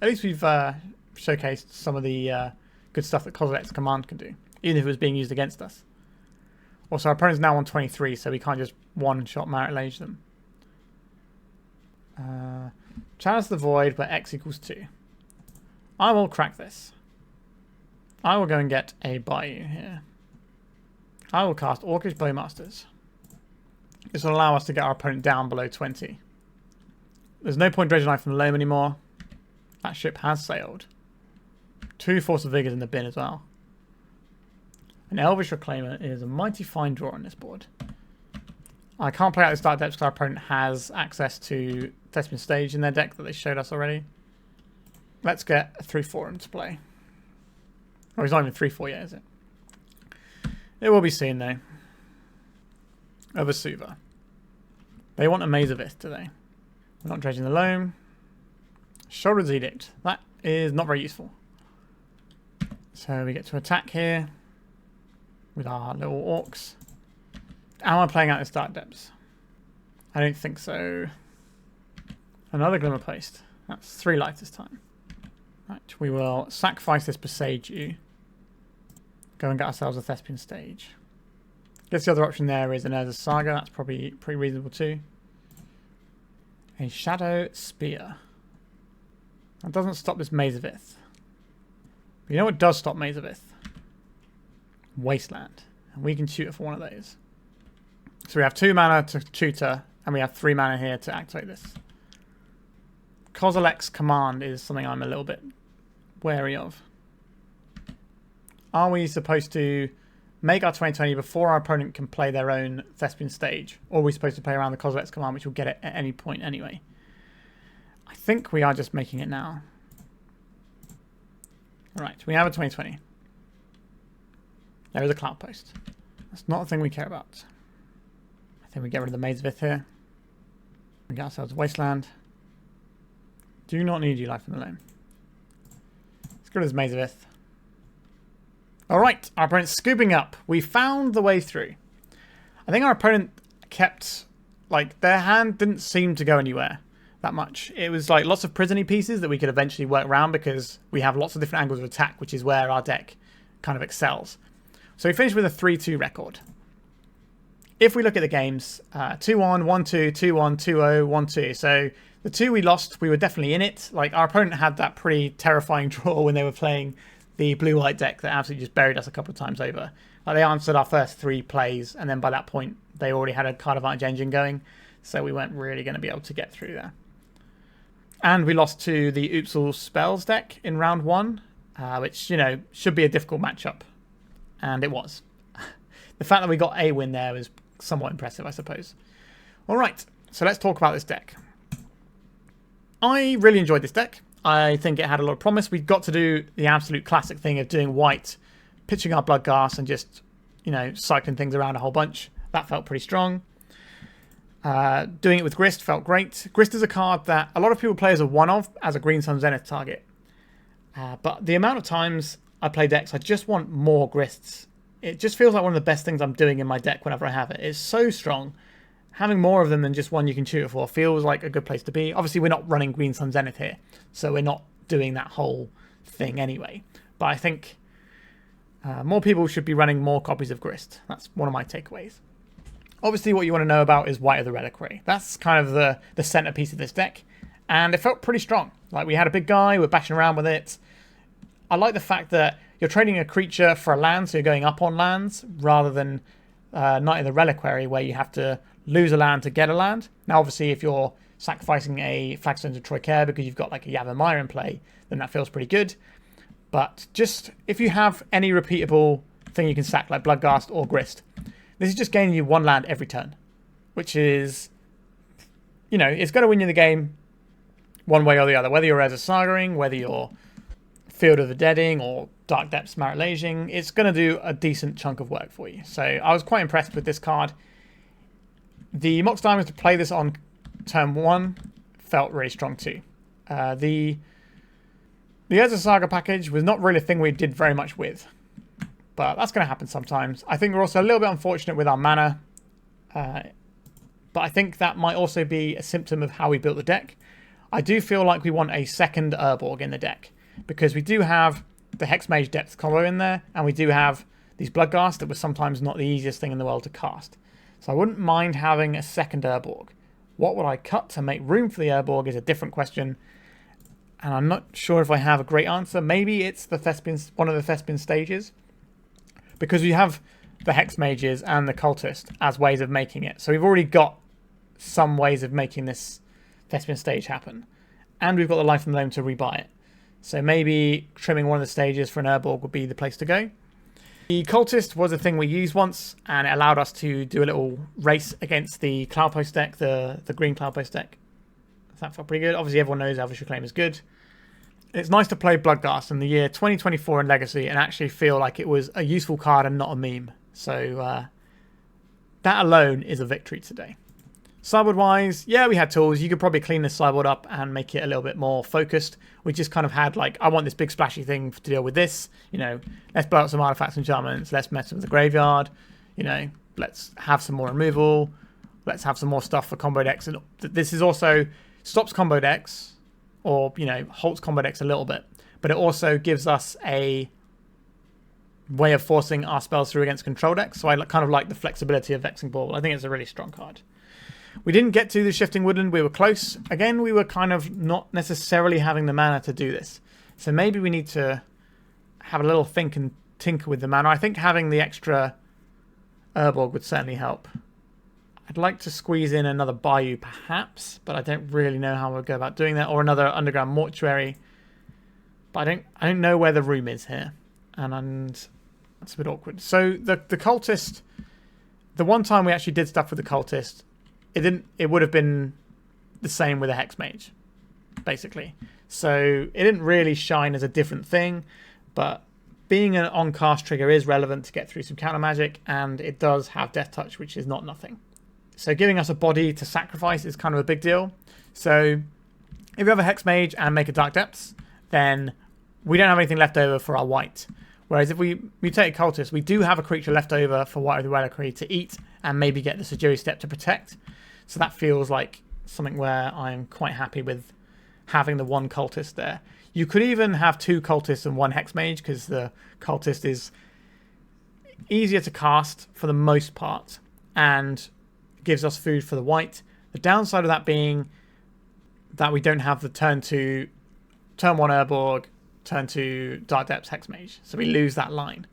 At least we've showcased some of the good stuff that Kozilek's command can do, even if it was being used against us. Also, our opponent's now on 23, so we can't just one-shot Marit Lage them. Chalice of the Void, where X equals 2. I will crack this. I will go and get a Bayou here. I will cast Orcish Bowmasters. This will allow us to get our opponent down below 20. There's no point dredging Life from Loam anymore. That ship has sailed. 2 Force of Vigors in the bin as well. An Elvish Reclaimer is a mighty fine draw on this board. I can't play out this Dark Depths because our opponent has access to Thespian Stage in their deck that they showed us already. Let's get a 3-4 into play. Oh, he's not even 3-4 yet, is it? It will be soon, though. Over Suva. They want a Maze of Ith today. We're not dredging the Loam. Shoulder's Edict. That is not very useful. So we get to attack here with our little orcs. Am I playing out this Dark Depths? I don't think so. Another Glimmer Post. That's 3 life this time. Right, we will sacrifice this Boseiju. Go and get ourselves a Thespian Stage. Guess the other option there is an Urza's Saga. That's probably pretty reasonable too. A Shadowspear. That doesn't stop this Maze of Ith. But you know what does stop Maze of Ith? Wasteland. And we can tutor for one of those. So we have 2 mana to tutor, and we have 3 mana here to activate this. Kozilek's command is something I'm a little bit wary of. Are we supposed to make our 2020 before our opponent can play their own Thespian Stage? Or are we supposed to play around the Kozilek's command, which will get it at any point anyway? I think we are just making it now. Right, we have a 2020. There is a Cloud Post. That's not a thing we care about. I think we get rid of the Maze of Ith here. We get ourselves a Wasteland. Do not need you Life from the Loam. Let's go to this Maze of Ith. Alright, our opponent's scooping up. We found the way through. I think our opponent kept, like, their hand didn't seem to go anywhere that much. It was like lots of prison-y pieces that we could eventually work around because we have lots of different angles of attack, which is where our deck kind of excels. So we finished with a 3-2 record. If we look at the games, 2-1, 1-2, 2-1, 2-0, 1-2. So the 2 we lost, we were definitely in it. Like, our opponent had that pretty terrifying draw when they were playing the blue-white deck that absolutely just buried us a couple of times over. Like, they answered our first 3 plays, and then by that point, they already had a card advantage engine going, so we weren't really going to be able to get through there. And we lost to the Oopsal Spells deck in round 1, which, you know, should be a difficult matchup. And it was. The fact that we got a win there was somewhat impressive, I suppose. All right, so let's talk about this deck. I really enjoyed this deck. I think it had a lot of promise. We got to do the absolute classic thing of doing Wight, pitching our Bloodghast and just, you know, cycling things around a whole bunch. That felt pretty strong. Doing it with Grist felt great. Grist is a card that a lot of people play as a one-off as a Green Sun Zenith target. But the amount of times I play decks, I just want more Grists. It just feels like one of the best things I'm doing in my deck whenever I have it. It's so strong. Having more of them than just one you can tutor for feels like a good place to be. Obviously, we're not running Green Sun Zenith here, so we're not doing that whole thing anyway. But I think more people should be running more copies of Grist. That's one of my takeaways. Obviously, what you want to know about is Wight of the Reliquary. That's kind of the centerpiece of this deck, and it felt pretty strong. Like, we had a big guy, we're bashing around with it. I like the fact that you're trading a creature for a land, so you're going up on lands, rather than Knight of the Reliquary, where you have to lose a land to get a land. Now, obviously, if you're sacrificing a Flagstone to Troikair because you've got like a Yavimaya in play, then that feels pretty good. But just if you have any repeatable thing you can sack, like Bloodghast or Grist, this is just gaining you one land every turn, which is, you know, it's going to win you the game one way or the other. Whether you're as a Sagaing, whether you're Field of the Deading or Dark Depths Marit-Laging, it's going to do a decent chunk of work for you. So I was quite impressed with this card. The Mox Diamond to play this on turn 1 felt really strong too. The Urza Saga package was not really a thing we did very much with, but that's going to happen sometimes. I think we're also a little bit unfortunate with our mana, but I think that might also be a symptom of how we built the deck. I do feel like we want a second Urborg in the deck, because we do have the Hexmage Depth combo in there, and we do have these Bloodghast that were sometimes not the easiest thing in the world to cast. So I wouldn't mind having a second Urborg. What would I cut to make room for the Urborg is a different question, and I'm not sure if I have a great answer. Maybe it's the Thespian, one of the Thespian stages, because we have the Hexmages and the Cultist as ways of making it. So we've already got some ways of making this Thespian stage happen, and we've got the Life and Loam to rebuy it. So maybe trimming one of the stages for an Urborg would be the place to go. The Cultist was a thing we used once, and it allowed us to do a little race against the Cloudpost deck, the green Cloudpost deck. That felt pretty good. Obviously, everyone knows Elvish Reclaimer is good. It's nice to play Bloodghast in the year 2024 in Legacy and actually feel like it was a useful card and not a meme. So that alone is a victory today. Sideboard-wise, yeah, we had tools. You could probably clean this sideboard up and make it a little bit more focused. We just kind of had, like, I want this big splashy thing to deal with this. You know, let's blow up some artifacts and enchantments. Let's mess with the graveyard. You know, let's have some more removal. Let's have some more stuff for combo decks. And this is also stops combo decks, or, you know, halts combo decks a little bit. But it also gives us a way of forcing our spells through against control decks. So I kind of like the flexibility of Vexing Ball. I think it's a really strong card. We didn't get to the Shifting Woodland. We were close. Again, we were kind of not necessarily having the mana to do this. So maybe we need to have a little think and tinker with the mana. I think having the extra Urborg would certainly help. I'd like to squeeze in another Bayou perhaps, but I don't really know how we'll go about doing that. Or another Underground Mortuary. But I don't know where the room is here. And that's a bit awkward. So the Cultist, the one time we actually did stuff with the Cultist, it would have been the same with a Hexmage, basically. So it didn't really shine as a different thing, but being an on-cast trigger is relevant to get through some counter magic, and it does have Death Touch, which is not nothing. So giving us a body to sacrifice is kind of a big deal. So if you have a Hexmage and make a Dark Depths, then we don't have anything left over for our Wight. Whereas if we mutate Cultist, we do have a creature left over for Wight of the Reliquary to eat and maybe get the Sejiri Steppe to protect. So that feels like something where I'm quite happy with having the one Cultist there. You could even have two Cultists and one Hexmage, because the Cultist is easier to cast for the most part and gives us food for the Wight. The downside of that being that we don't have the turn 1 Urborg, turn 2 Dark Depths Hexmage. So we lose that line.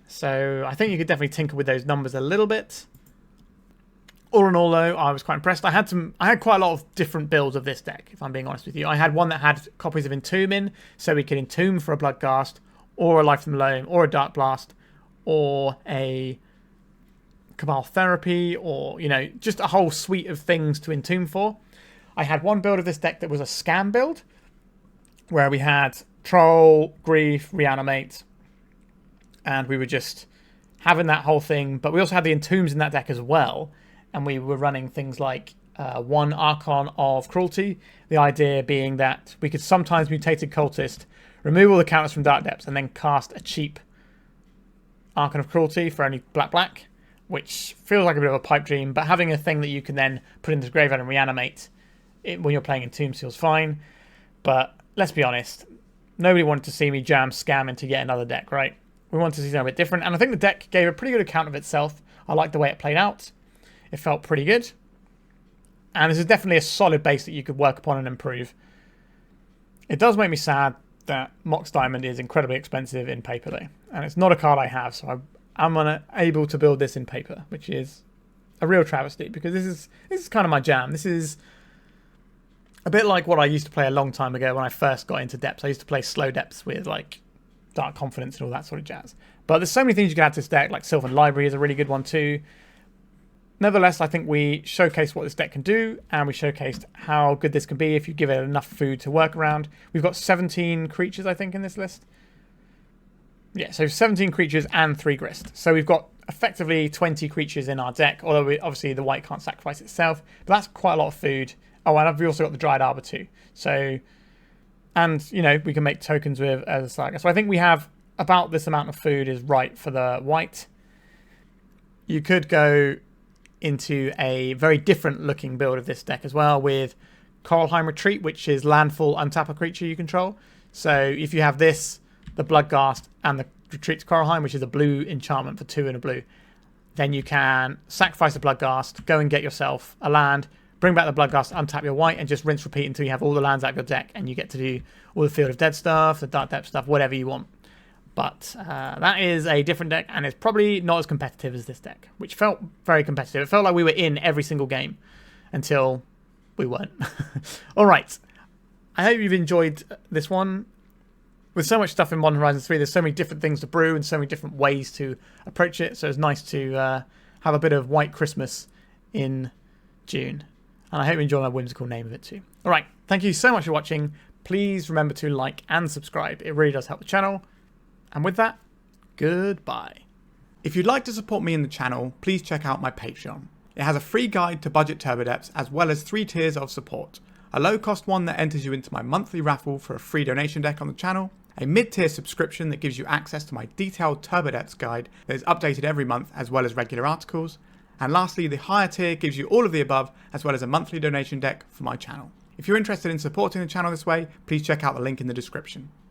So I think you could definitely tinker with those numbers a little bit. All in all, though, I was quite impressed. I had quite a lot of different builds of this deck, if I'm being honest with you. I had one that had copies of Entomb in, so we could Entomb for a Bloodghast, or a Life from the Loam, or a Dark Blast, or a Cabal Therapy, or, you know, just a whole suite of things to Entomb for. I had one build of this deck that was a scam build, where we had Troll, Grief, Reanimate, and we were just having that whole thing. But we also had the Entombs in that deck as well, and we were running things like one Archon of Cruelty, the idea being that we could sometimes Mutated Cultist, remove all the counters from Dark Depths, and then cast a cheap Archon of Cruelty for only black, which feels like a bit of a pipe dream, but having a thing that you can then put into the graveyard and reanimate it when you're playing Entomb feels fine. But let's be honest, nobody wanted to see me jam Scam into yet another deck, right? We wanted to see something a bit different, and I think the deck gave a pretty good account of itself. I like the way it played out. it felt pretty good. And this is definitely a solid base that you could work upon and improve. It does make me sad that Mox Diamond is incredibly expensive in paper though. And it's not a card I have, so I'm unable to build this in paper, which is a real travesty because this is kind of my jam. This is a bit like what I used to play a long time ago when I first got into depths. I used to play slow depths with like Dark Confidence and all that sort of jazz. But there's so many things you can add to this deck, like Sylvan Library is a really good one too. Nevertheless, I think we showcased what this deck can do, and we showcased how good this can be if you give it enough food to work around. We've got 17 creatures, I think, in this list. Yeah, so 17 creatures and 3 Grist. So we've got effectively 20 creatures in our deck, although obviously the white can't sacrifice itself. But that's quite a lot of food. Oh, and we've also got the Dryad Arbor too. So, and, you know, we can make tokens with as a saga. So I think we have about this amount of food is right for the white. You could go into a very different looking build of this deck as well with Coralheim Retreat, which is landfall, untap a creature you control. So if you have this, the Bloodghast, and the Retreat to Coralheim, which is a blue enchantment for 2 and a blue, then you can sacrifice the Bloodghast, go and get yourself a land, bring back the Bloodghast, untap your white, and just rinse repeat until you have all the lands out of your deck, and you get to do all the Field of Dead stuff, the Dark Depth stuff, whatever you want. But that is a different deck, and it's probably not as competitive as this deck, which felt very competitive. It felt like we were in every single game until we weren't. All right. I hope you've enjoyed this one. With so much stuff in Modern Horizons 3, there's so many different things to brew and so many different ways to approach it. So it's nice to have a bit of White Christmas in June. And I hope you enjoy my whimsical name of it too. All right. Thank you so much for watching. Please remember to like and subscribe. It really does help the channel. And with that, goodbye. If you'd like to support me in the channel, please check out my Patreon. It has a free guide to budget turbo depths as well as 3 tiers of support. A low cost one that enters you into my monthly raffle for a free donation deck on the channel, a mid-tier subscription that gives you access to my detailed turbo depths guide that is updated every month as well as regular articles, and lastly the higher tier gives you all of the above as well as a monthly donation deck for my channel. If you're interested in supporting the channel this way, please check out the link in the description.